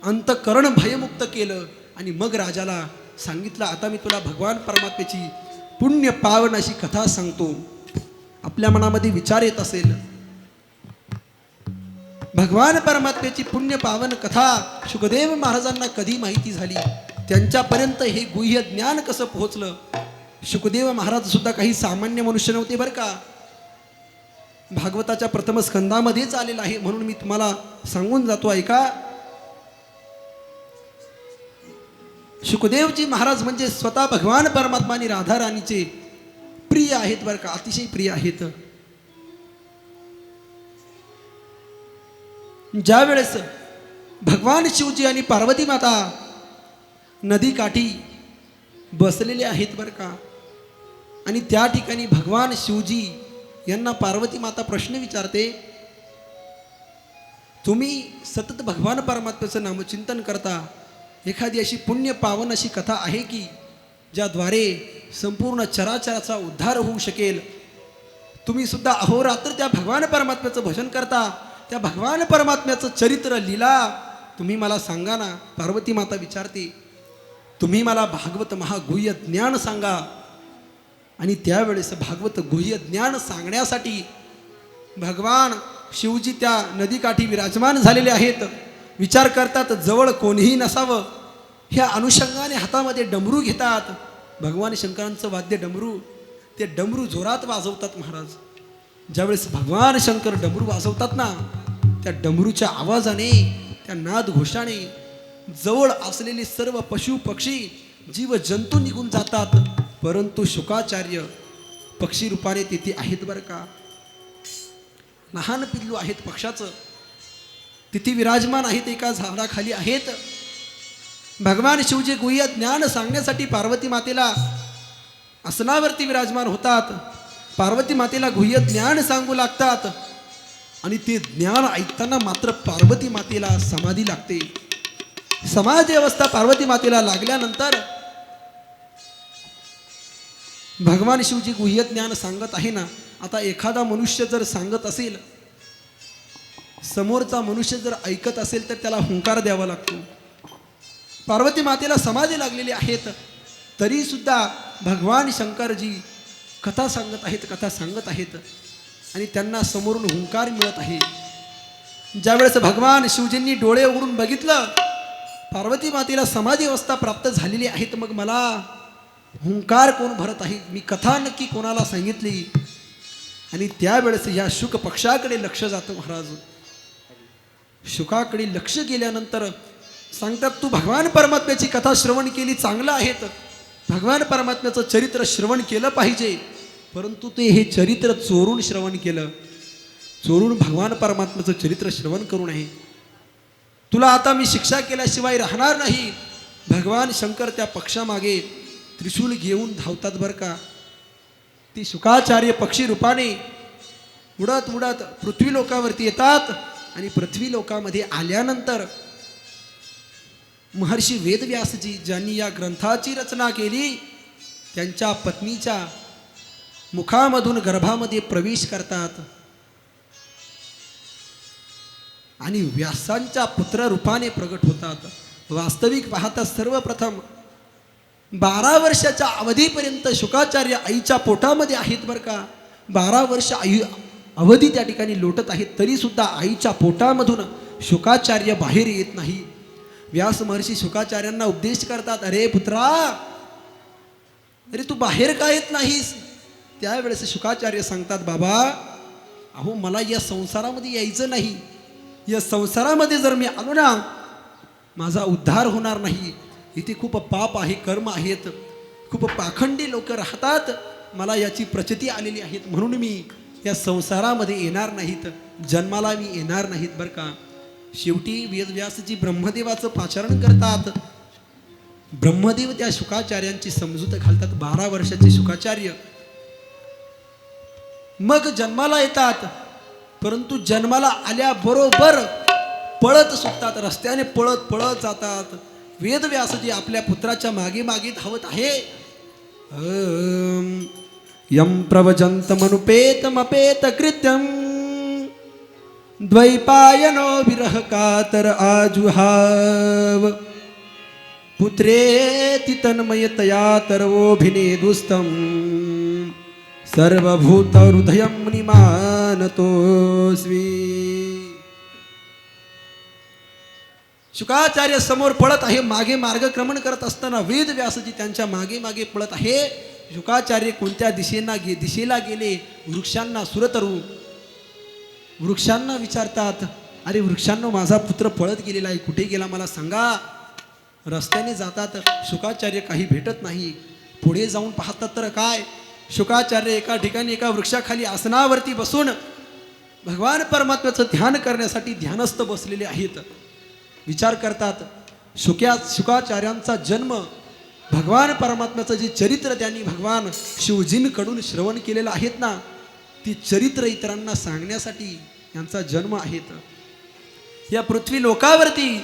अंतःकरण भयमुक्त केलं आणि मग राजाला सांगितलं, आता मी तुला भगवान परमात्म्याची पुण्य पावन अशी कथा सांगतो. आपल्या मनामध्ये विचार येत असेल, भगवान परमात्म्याची पुण्य पावन कथा सुखदेव महाराजांना कधी माहिती झाली, त्यांच्यापर्यंत हे गुह्य ज्ञान कसं पोहोचलं. सुखदेव महाराज सुद्धा काही सामान्य मनुष्य नव्हते बरं का. भागवताच्या प्रथम स्कंदामध्येच आलेलं आहे, म्हणून मी तुम्हाला सांगून जातो ऐका. सुखदेवजी महाराज म्हणजे स्वतः भगवान परमात्मा आणि राधा राणीचे प्रिय आहेत बरं का, अतिशय प्रिय आहेत. ज्या वेळेस भगवान शिवजी आणि पार्वती माता नदी काठी बसलेले आहेत बरं का, आणि त्या ठिकाणी भगवान शिवजी यांना पार्वती माता प्रश्न विचारते, तुम्ही सतत भगवान परमात्म्याचं नामचिंतन करता, एखादी अशी पुण्य पावन अशी कथा आहे की ज्याद्वारे संपूर्ण चराचराचा उद्धार होऊ शकेल. तुम्ही सुद्धा अहोरात्र त्या भगवान परमात्म्याचं भजन करता, त्या भगवान परमात्म्याचं चरित्र लीला तुम्ही मला सांगा ना. पार्वती माता विचारते, तुम्ही मला भागवत महागुह्य ज्ञान सांगा. आणि त्यावेळेस भागवत गुह्य ज्ञान सांगण्यासाठी भगवान शिवजी त्या नदीकाठी विराजमान झालेले आहेत. विचार करतात जवळ कोणीही नसावं, ह्या अनुषंगाने हातामध्ये डमरू घेतात. भगवान शंकरांचं वाद्य डमरू, ते डमरू जोरात वाजवतात महाराज. ज्यावेळेस भगवान शंकर डमरू वाजवतात ना, त्या डमरूच्या आवाजाने, त्या नाद घोषाने जवळ असलेले सर्व पशु पक्षी जीव जंतू निघून जातात. परंतु शुकाचार्य पक्षी रूपाने तिथे आहेत बरं का. लहान पिल्लू आहेत पक्षाचं, तिथे विराजमान आहेत, एका झाडाखाली आहेत. भगवान शिवजी गुह्य ज्ञान सांगण्यासाठी पार्वती मातेला आसनावरती विराजमान होतात. पार्वती मातेला गुह्य ज्ञान सांगू लागतात आणि ते ज्ञान ऐकताना मात्र पार्वती मातेला समाधी लागते. समाधी अवस्था पार्वती मातेला लागल्यानंतर भगवान शिवजी गुह्य ज्ञान सांगत आहे ना. आता एखादा मनुष्य जर सांगत असेल, समोरचा मनुष्य जर ऐकत असेल तर त्याला हुंकार द्यावा लागतो. पार्वती मातेला समाधी लागलेली आहेत, तरी सुद्धा भगवान शंकरजी कथा सांगत आहेत आणि त्यांना समोरून हुंकार मिळत आहे. ज्यावेळेस भगवान शिवजींनी डोळे उघडून बघितलं, पार्वती मातेला समाधी अवस्था प्राप्त झालेली आहे, तर मग मला हुंकार कोण भरत आहे, मी कथा नक्की कोणाला सांगितली. आणि त्यावेळेस या शुक पक्षाकडे लक्ष जातं. महाराज शुकाकडे लक्ष गेल्यानंतर सांगतात, तू भगवान परमात्म्याची कथा श्रवण केली, चांगलं आहे, भगवान परमात्म्याचं चरित्र श्रवण केलं पाहिजे, परंतु ते हे चरित्र चोरून श्रवण केलं. चोरून भगवान परमात्म्याचं चरित्र श्रवण करू नये. तुला आता मी शिक्षा केल्याशिवाय राहणार नाही. भगवान शंकर त्या पक्षामागे त्रिशूल घेऊन धावतात बरं का. ती शुकाचार्य पक्षी रूपाने उडत उडत पृथ्वी लोकावरती येतात आणि पृथ्वी लोकामध्ये आल्यानंतर महर्षी वेदव्यासजी ज्यांनी या ग्रंथाची रचना केली, त्यांच्या पत्नीच्या मुखामधून गर्भामध्ये प्रवेश करतात आणि व्यासांच्या पुत्र रूपाने प्रगट होतात. वास्तविक पाहता सर्वप्रथम 12 वर्षाच्या अवधीपर्यंत शुकाचार्य आईच्या पोटामध्ये आहेत बरं का. 12 वर्ष अवधी त्या ठिकाणी लोटत आहेत, तरी सुद्धा आईच्या पोटामधून शुकाचार्य बाहेर येत नाही. व्यास महर्षी शुकाचार्यांना उपदेश करतात, अरे पुत्रा, अरे तू बाहेर का येत नाहीस. त्यावेळेस शुकाचार्य सांगतात, बाबा अहो मला या संसारामध्ये यायचं नाही. या संसारामध्ये जर मी आलो ना, माझा उद्धार होणार नाही. इथे खूप पाप आहे, कर्म आहेत, खूप पाखंडी लोक राहतात, मला याची प्रचिती आलेली आहेत, म्हणून मी या संसारामध्ये येणार नाहीत, जन्माला मी येणार नाहीत बरं का. शेवटी वेदव्यासजी ब्रह्मदेवाचं पाचारण करतात. ब्रह्मदेव त्या शुकाचार्यांची समजूत घालतात. 12 वर्षाचे शुकाचार्य मग जन्माला येतात, परंतु जन्माला आल्याबरोबर पळत सुटतात, रस्त्याने पळत पळत जातात. वेदव्यासजी आपल्या पुत्राच्या मागे मागे धावत आहे. यम प्रवजंतमनुपेतमपेत कृत्यम द्वैपायनो विरह कातर आजुहाव पुत्रेति तन्मयतया तरवोभिनेदुस्तम सर्वभूत हृदयं निमानतोस्मि. शुकाचार्य समोर पळत आहे, मागे मार्गक्रमण करत असताना वेदव्यासजी त्यांच्या मागे मागे पळत आहे. शुकाचार्य कोणत्या दिशेला गेले, वृक्षांना सुरतरू वृक्षांना विचारतात, अरे वृक्षांना माझा पुत्र पळत गेलेला आहे, कुठे गेला मला सांगा. रस्त्याने जातात, शुकाचार्य काही भेटत नाही. पुढे जाऊन पाहतात तर काय, शुकाचार्य एका ठिकाणी एका वृक्षाखाली आसनावरती बसून भगवान परमात्म्याचं ध्यान करण्यासाठी ध्यानस्थ बसलेले आहेत. विचार करतात, शुकाचार्यांचा जन्म, भगवान परमात्म्याचं जे चरित्र त्यांनी भगवान शिवजींकडून श्रवण केलेलं आहेत ना, ती चरित्र इतरांना सांगण्यासाठी यांचा जन्म आहेत. या पृथ्वी लोकावरती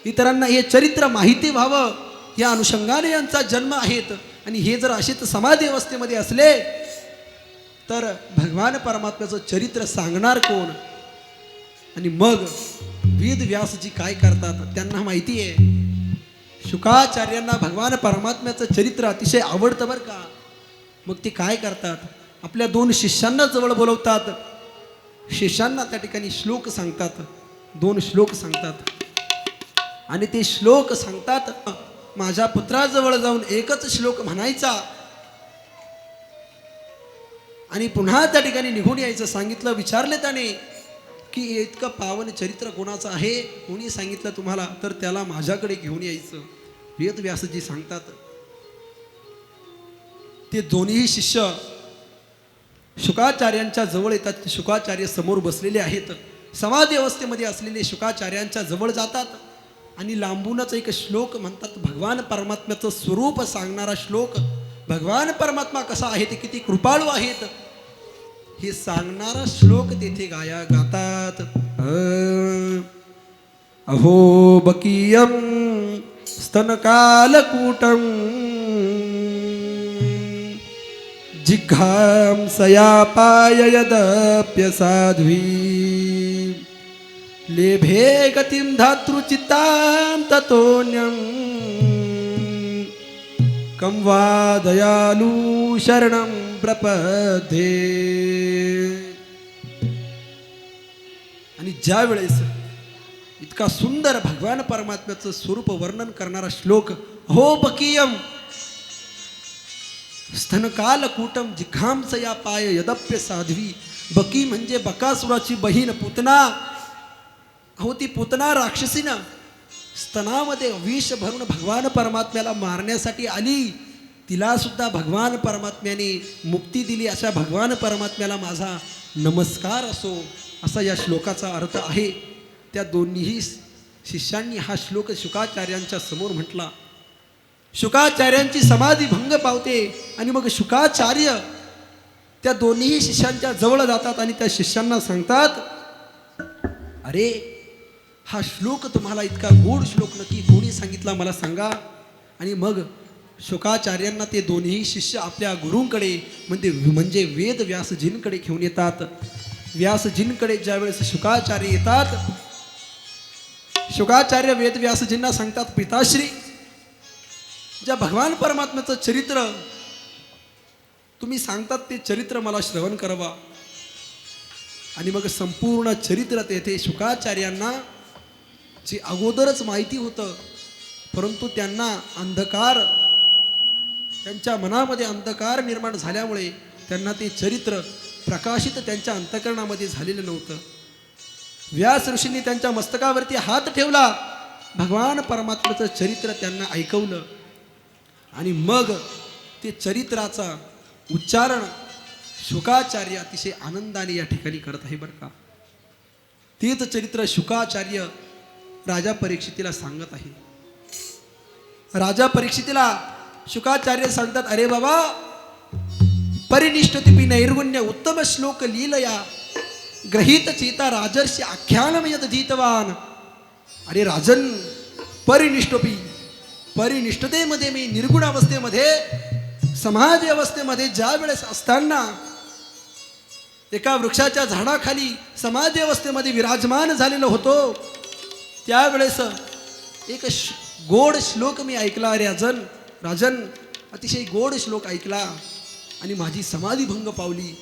इतरांना हे चरित्र माहिती व्हावं या अनुषंगाने यांचा जन्म आहेत. आणि हे जर असेच समाधी अवस्थेमध्ये असले तर भगवान परमात्म्याचं चरित्र सांगणार कोण. आणि मग वेदव्यासजी काय करतात, त्यांना माहिती आहे शुकाचार्यांना भगवान परमात्म्याचं चरित्र अतिशय आवडतं बरं का. मग ते काय करतात, आपल्या 2 शिष्यांना जवळ बोलवतात. शिष्यांना त्या ठिकाणी श्लोक सांगतात, 2 श्लोक सांगतात आणि ते श्लोक सांगतात. माझ्या पुत्राजवळ जाऊन एकच श्लोक म्हणायचा आणि पुन्हा त्या ठिकाणी निघून यायचं सांगितलं. विचारले त्याने की इतकं पावन चरित्र कोणाचं आहे, कोणी सांगितलं तुम्हाला, तर त्याला माझ्याकडे घेऊन यायचं. वेदव्यासजी सांगतात. ते दोन्ही शिष्य शुकाचार्यांच्या जवळ येतात. शुकाचार्य समोर बसलेले आहेत. समाधी अवस्थेमध्ये असलेले शुकाचार्यांच्या जवळ जातात आणि लांबूनच एक श्लोक म्हणतात. भगवान परमात्म्याचं स्वरूप सांगणारा श्लोक. भगवान परमात्मा कसा आहे, ते किती कृपाळू आहेत हे सांगणारा श्लोक तेथे गातात. अहो बकीयम स्तनकालकूटम जिघांसया पाययदप्यसाध्वी लेभे गतिं धातृचित्तां ततोऽन्यं कं वा दयालु शरणं प्रपद्ये. आणि ज्या वेळेस इतका सुंदर भगवान परमात्म्याचं स्वरूप वर्णन करणारा श्लोक, हो बकीयम स्तनकालकूटम जिघांसया पाय यदप्य साध्वी. बकी म्हणजे बकासुराची बहीण पुतना. अहो ती पुतना राक्षसीनं स्तनामध्ये विष भरून भगवान परमात्म्याला मारण्यासाठी आली. तिला सुद्धा भगवान परमात्म्याने मुक्ती दिली. अशा भगवान परमात्म्याला माझा नमस्कार असो, असा या श्लोकाचा अर्थ आहे. त्या दोन्हीही शिष्यांनी हा श्लोक शुकाचार्यांच्या समोर म्हटला. शुकाचार्यांची समाधी भंग पावते आणि मग शुकाचार्य त्या दोन्ही शिष्यांच्या जवळ जातात आणि त्या शिष्यांना सांगतात, अरे हा श्लोक तुम्हाला इतका गोड श्लोक नक्की कोणी सांगितला मला सांगा. आणि मग शुकाचार्यांना ते दोन्ही शिष्य आपल्या गुरूंकडे म्हणजे वेद व्यासजींकडे घेऊन येतात. व्यासजींकडे ज्यावेळेस शुकाचार्य येतात, शुकाचार्य वेद व्यासजींना सांगतात, पिताश्री ज्या भगवान परमात्म्याचं चरित्र तुम्ही सांगतात ते चरित्र मला श्रवण करावा. आणि मग संपूर्ण चरित्र तेथे शुकाचार्यांना जे अगोदरच माहिती होतं, परंतु त्यांना त्यांच्या मनामध्ये अंधकार निर्माण झाल्यामुळे त्यांना ते चरित्र प्रकाशित त्यांच्या अंतःकरणामध्ये झालेलं नव्हतं. व्यास ऋषींनी त्यांच्या मस्तकावरती हात ठेवला, भगवान परमात्म्याचं चरित्र त्यांना ऐकवलं आणि मग ते चरित्राचा उच्चारण शुकाचार्य अतिशय आनंदाने या ठिकाणी करत आहे बरं का. तेच चरित्र शुकाचार्य राजा परीक्षितीला सांगत आहे. राजा परीक्षितीला शुकाचार्य सांगतात, अरे बाबा परिनिष्ठतिपी नैर्गुण्य उत्तम श्लोक लीलया ग्रहीत चेता राजर्षी आख्यानमयद धीतवान. अरे राजन, परिनिष्ठतेमध्ये मी निर्गुण अवस्थेमध्ये समाधी अवस्थेमध्ये ज्या वेळेस असताना एका वृक्षाच्या झाडाखाली समाधी अवस्थेमध्ये विराजमान झालेलो होतो, त्यावेळेस एक गोड श्लोक मी ऐकला. राजन अतिशय गोड श्लोक ऐकला आणि माझी समाधी भंग पावली.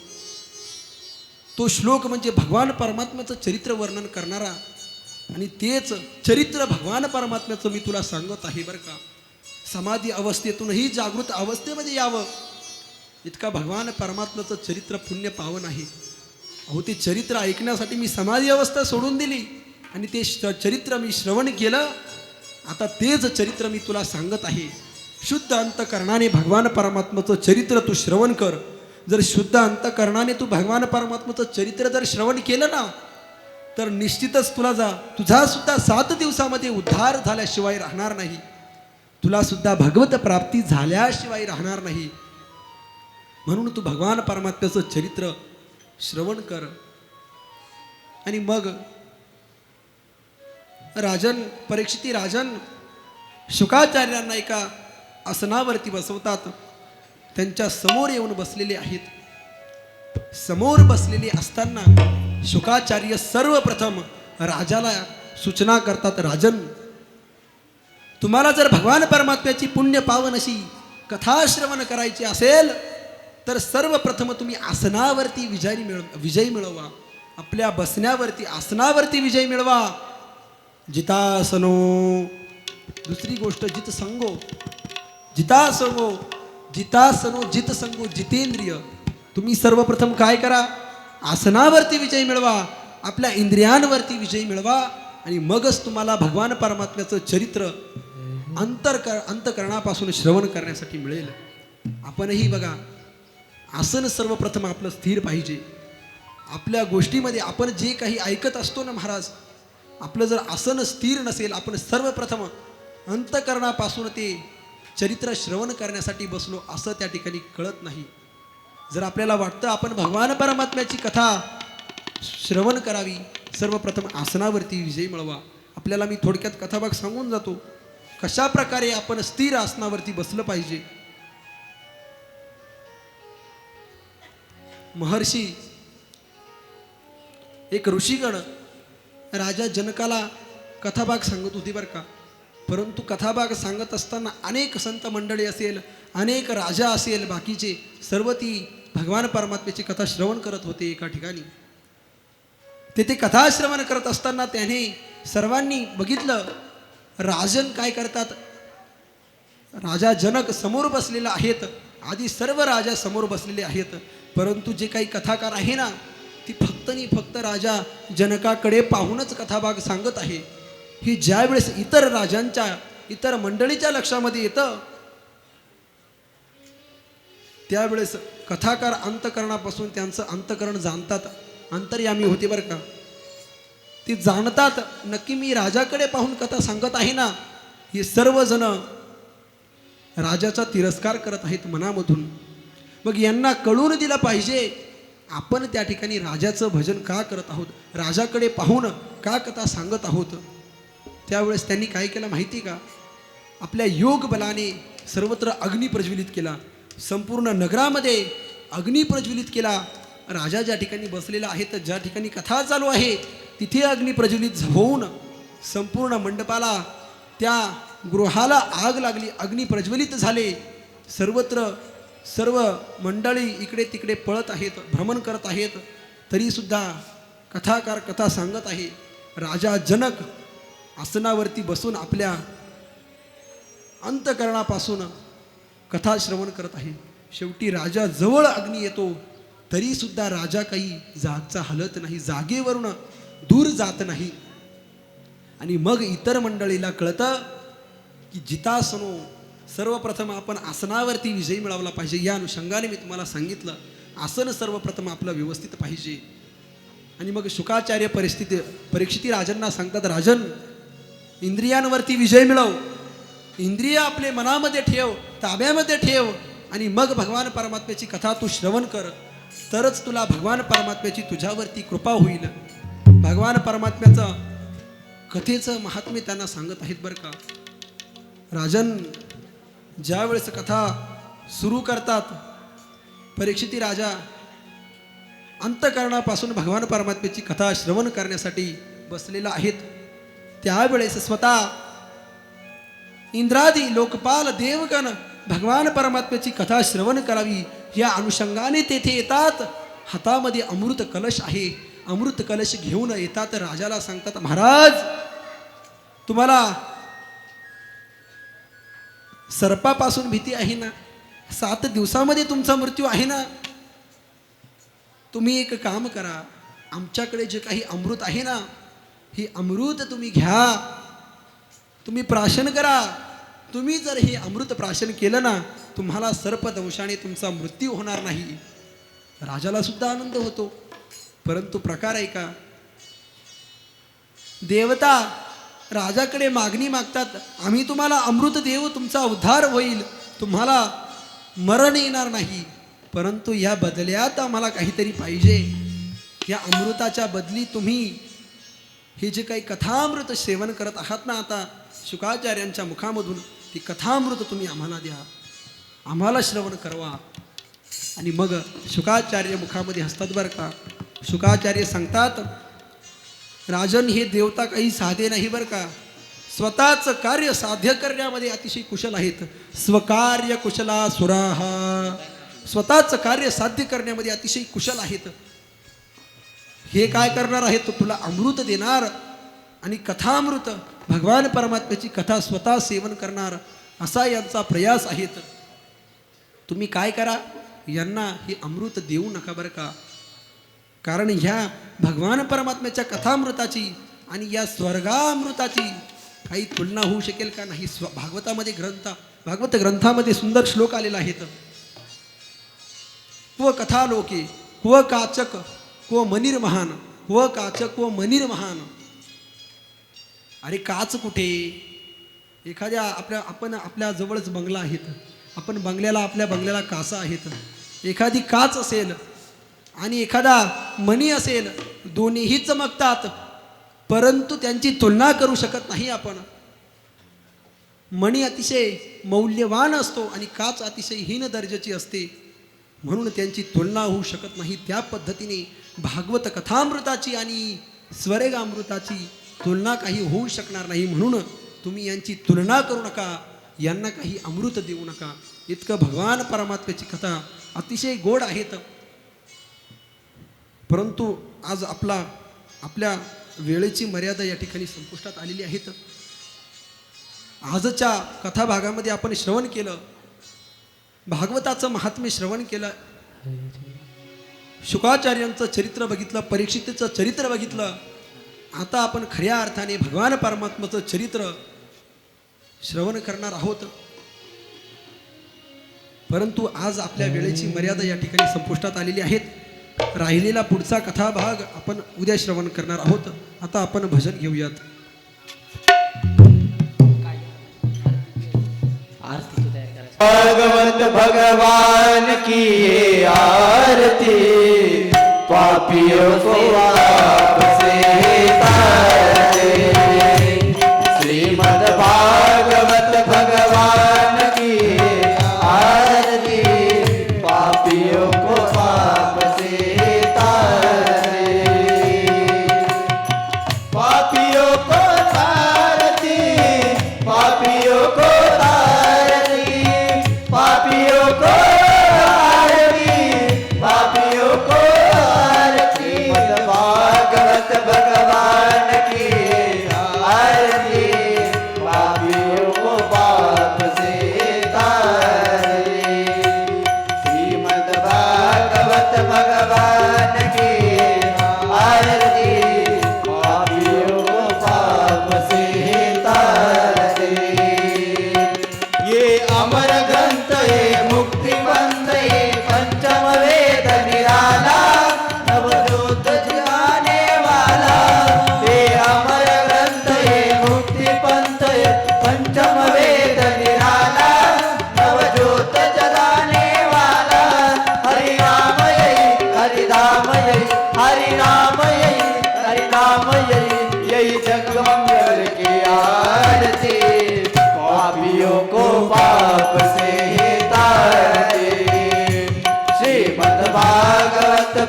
तो श्लोक म्हणजे भगवान परमात्म्याचं चरित्र वर्णन करणारा, आणि तेच चरित्र भगवान परमात्म्याचं मी तुला सांगत आहे बरं का. समाधी अवस्थेतूनही जागृत अवस्थेमध्ये यावं, इतका भगवान परमात्म्याचं चरित्र पुण्य पावन आहे. अहो ते चरित्र ऐकण्यासाठी मी समाधी अवस्था सोडून दिली आणि ते चरित्र मी श्रवण केलं. आता तेच चरित्र मी तुला सांगत आहे. शुद्ध अंतःकरणाने भगवान परमात्म्याचं चरित्र तू श्रवण कर. जर शुद्ध अंतःकरणाने तू भगवान परमात्म्याचं चरित्र जर श्रवण केलं ना, तर निश्चितच तुझा सुद्धा 7 दिवसामध्ये उद्धार झाल्याशिवाय राहणार नाही. तुला सुद्धा भगवत प्राप्ती झाल्याशिवाय राहणार नाही. म्हणून तू भगवान परमात्म्याचं चरित्र श्रवण कर. आणि मग परीक्षिती राजन शुकाचार्यांना एका आसनावरती बसवतात. त्यांच्या समोर येऊन बसलेले आहेत. समोर बसलेले असताना शुकाचार्य सर्वप्रथम राजाला सूचना करतात, राजन तुम्हाला जर भगवान परमात्म्याची पुण्य पावन अशी कथा श्रवण करायची असेल तर सर्वप्रथम तुम्ही आसनावरती विजय मिळवा. आपल्या बसण्यावरती आसनावरती विजय मिळवा. जितासनो, दुसरी गोष्ट जितसंगो, जितासनो जितसंगो जितेंद्रिय. तुम्ही सर्वप्रथम काय करा, आसनावरती विजय मिळवा, आपल्या इंद्रियांवरती विजय मिळवा आणि मगच तुम्हाला भगवान परमात्म्याचं चरित्र अंतःकरणापासून श्रवण करण्यासाठी मिळेल. आपणही बघा, आसन सर्वप्रथम आपलं स्थिर पाहिजे. आपल्या गोष्टीमध्ये आपण जे काही ऐकत असतो ना महाराज, आपलं जर आसन स्थिर नसेल, आपण सर्वप्रथम अंतकरणापासून ते चरित्र श्रवण करण्यासाठी बसलो असं त्या ठिकाणी कळत नाही. जर आपल्याला वाटतं आपण भगवान परमात्म्याची कथा श्रवण करावी, सर्वप्रथम आसनावरती विजय मिळवा. आपल्याला मी थोडक्यात कथाभाग सांगून जातो कशा प्रकारे आपण स्थिर आसनावरती बसलं पाहिजे. महर्षी एक ऋषीगण राजा जनकाला कथाभाग सांगत होती बरं का. परंतु कथाभाग सांगत असताना अनेक संत मंडळी असेल, अनेक राजा असेल, बाकीचे सर्व ती भगवान परमात्म्याची कथा श्रवण करत होते एका ठिकाणी. तेथे कथा श्रवण करत असताना त्याने सर्वांनी बघितलं राजन काय करतात. राजा जनक समोर बसलेले आहेत, आधी सर्व राजा समोर बसलेले आहेत, परंतु जे काही कथाकार आहे ना ती फक्त आणि फक्त राजा जनकाकडे पाहूनच कथाभाग सांगत आहे. ही ज्या वेळेस इतर राजांच्या, इतर मंडळीच्या लक्षामध्ये येतं त्यावेळेस कथाकार अंतकरणापासून त्यांचं अंतकरण जाणतात. अंतर्यामी होते बरं का. ते जाणतात नक्की मी राजाकडे पाहून कथा सांगत आहे ना. हे सर्वजण राजाचा तिरस्कार करत आहेत मनामधून. मग यांना कळून दिलं पाहिजे आपण त्या ठिकाणी राजाचं भजन का करत आहोत, राजाकडे पाहून का कथा सांगत आहोत. त्यावेळेस त्यांनी काय केलं माहिती का, आपल्या योग बलाने सर्वत्र अग्नी प्रज्वलित केला. संपूर्ण नगरामध्ये अग्नी प्रज्वलित केला. राजा ज्या ठिकाणी बसलेला आहे तर ज्या ठिकाणी कथा चालू आहे तिथे अग्नी प्रज्वलित होऊन संपूर्ण मंडपाला, त्या गृहाला आग लागली, अग्नी प्रज्वलित झाले. सर्वत्र सर्व मंडळी इकडे तिकडे पळत आहेत, भ्रमण करत आहेत, तरीसुद्धा कथाकार कथा सांगत आहे. राजा जनक आसनावरती बसून आपल्या अंतकरणापासून कथा श्रवण करत आहे. शेवटी राजा जवळ अग्नी येतो तरीसुद्धा राजा काही जागचा हलत नाही, जागेवरून दूर जात नाही. आणि मग इतर मंडळीला कळतं की जितासनो, सर्वप्रथम आपण आसनावरती विजय मिळवला पाहिजे. या अनुषंगाने मी तुम्हाला सांगितलं आसन सर्वप्रथम आपलं व्यवस्थित पाहिजे. आणि मग शुकाचार्य परीक्षिती राजांना सांगतात, राजन इंद्रियांवरती विजय मिळव, इंद्रिय आपले मनामध्ये ठेव, ताब्यामध्ये ठेव, आणि मग भगवान परमात्म्याची कथा तू श्रवण कर, तरच तुला भगवान परमात्म्याची तुझ्यावरती कृपा होईल. भगवान परमात्म्याचं कथेचं महात्म्य त्यांना सांगत आहेत बरं का. राजन ज्या वेळेस कथा सुरू करतात, परीक्षिती राजा अंतकरणापासून भगवान परमात्म्याची कथा श्रवण करण्यासाठी बसलेला आहेत. त्यावेळेस स्वतः इंद्रादी लोकपाल देवगण भगवान परमात्म्याची कथा श्रवण करावी या अनुषंगाने तेथे येतात. हातामध्ये अमृत कलश आहे, अमृत कलश घेऊन येतात. राजाला सांगतात, महाराज तुम्हाला सर्पापासून भीती आहे ना, 7 दिवसामध्ये तुमचा मृत्यू आहे ना, तुम्ही एक काम करा, आमच्याकडे जे काही अमृत आहे ना, हे अमृत तुम्ही घ्या, तुम्ही प्राशन करा. तुम्ही जर हे अमृत प्राशन केलं ना, तुम्हाला सर्पदंशाने तुमचा मृत्यू होणार नाही. राजाला सुद्धा आनंद होतो. परंतु प्रकार आहे का, देवता राजाकडे मागणी मागतात, आम्ही तुम्हाला अमृत देऊ, तुमचा उद्धार होईल, तुम्हाला मरण येणार नाही, परंतु या बदल्यात आम्हाला काहीतरी पाहिजे. या अमृताच्या बदली तुम्ही हे जे काही कथामृत सेवन करत आहात ना आता शुकाचार्यांच्या मुखामधून, ती कथामृत तुम्ही आम्हाला द्या, आम्हाला श्रवण करवा. आणि मग शुकाचार्य मुखामध्ये हसतात बरं का. शुकाचार्य सांगतात, राजन हे देवता काही साधे नाही बरं का, स्वतःच कार्य साध्य करण्यामध्ये अतिशय कुशल आहेत. स्वकार्य कुशला सुराहा, स्वतःच कार्य साध्य करण्यामध्ये अतिशय कुशल आहेत. हे काय करणार आहेत, तुला अमृत देणार आणि कथामृत भगवान परमात्म्याची कथा स्वतः सेवन करणार, असा यांचा प्रयास आहेत. तुम्ही काय करा, यांना हे अमृत देऊ नका बरं का. कारण ह्या भगवान परमात्म्याच्या कथामृताची आणि या स्वर्गामृताची काही तुलना होऊ शकेल का नाही. भागवत ग्रंथामध्ये सुंदर श्लोक आलेला आहेत. क्व कथा लोके क्व काचक क्व मनीर महान क्व काचक क्व मनीर महान. अरे काच कुठे? एखाद्या आपल्या जवळच बंगला आहेत, आपण आपल्या बंगल्याला काचा आहेत. एखादी काच असेल आणि एखादा मणी असेल, दोन्हीही चमकतात, परंतु त्यांची तुलना करू शकत नाही आपण. मणी अतिशय मौल्यवान असतो आणि काच अतिशय हीन दर्जाची असते, म्हणून त्यांची तुलना होऊ शकत नाही. त्या पद्धतीने भागवत कथामृताची आणि स्वर्गामृताची तुलना काही होऊ शकणार नाही. म्हणून तुम्ही यांची तुलना करू नका, यांना काही अमृत देऊ नका. इतकं भगवान परमात्म्याची कथा अतिशय गोड आहेत. परंतु आज आपल्या वेळेची मर्यादा या ठिकाणी संपुष्टात आलेली आहेत. आजच्या कथाभागामध्ये आपण श्रवण केलं, भागवताचं महात्म्य श्रवण केलं, शुकाचार्यांचं चरित्र बघितलं, परीक्षितचं चरित्र बघितलं. आता आपण खऱ्या अर्थाने भगवान परमात्म्याचं चरित्र श्रवण करणार आहोत. परंतु आज आपल्या वेळेची मर्यादा या ठिकाणी संपुष्टात आलेली आहेत. राहिलेला पुढचा कथाभाग आपण उद्या श्रवण करणार आहोत. आता आपण भजन घेऊयात. भगवत भगवान की ये आरती, पापियों को आपसे तारते. श्रीमद् भागवत भगवान की ये आरती, पापियों को पाप से तारते. पापियों को तारती, पापियों को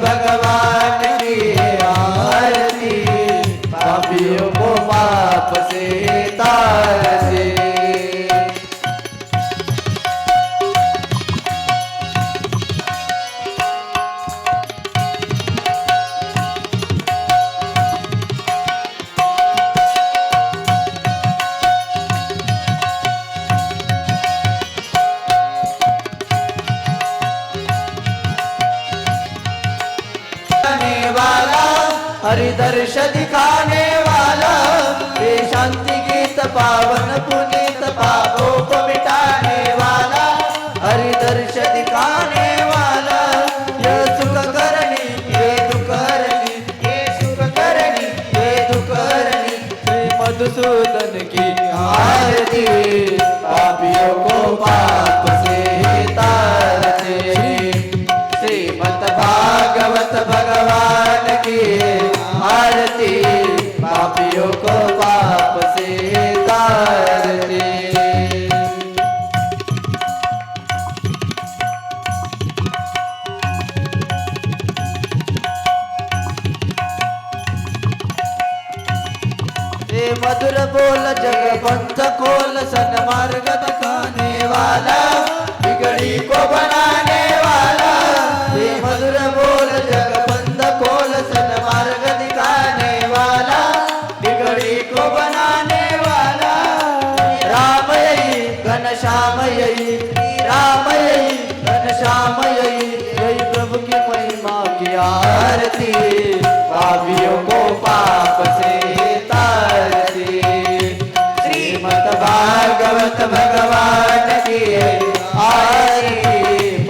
भगवान की आरती, पापियों को पाप से तारते. हरिदर्श दिखाने वाला, ये शांति गीत पावन पुनीत पापों को मिटाने वाला. हरिदर्श दिखाने वाला, ये सुख करनी ये दुख करनी, ये सुख करनी ये दुख करनी. श्री मधुसूदन की आरती, पापियों को पाप से तारते. श्रीमद् भागवत भगवान की आरती, पापियों को पाप से तारते. ये मधुर बोल जगबंध खोल, सन्मार्ग दिखाने वाला, बिगड़ी को बनाने वाला. ये मधुर बोल जगबंध खोल, सन्मार्ग दिखाने वाला, बिगड़ी को बनाने वाला. राम यही घनश्याम यही, राम यही घनश्याम यही, यही प्रभु की महिमा की आरती, पापियों को पाप से तारती. श्रीमद् भागवत भगवान की आरती,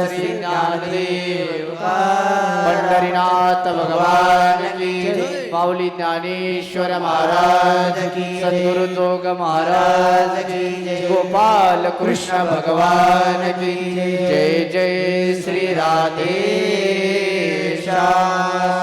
श्री ज्ञानदेव पंढरीनाथ भगवान की माऊली ज्ञानेश्वर महाराज की सद्गुरु जोग महाराज की गोपाल कृष्ण भगवान की जय जय श्री राधे श्याम।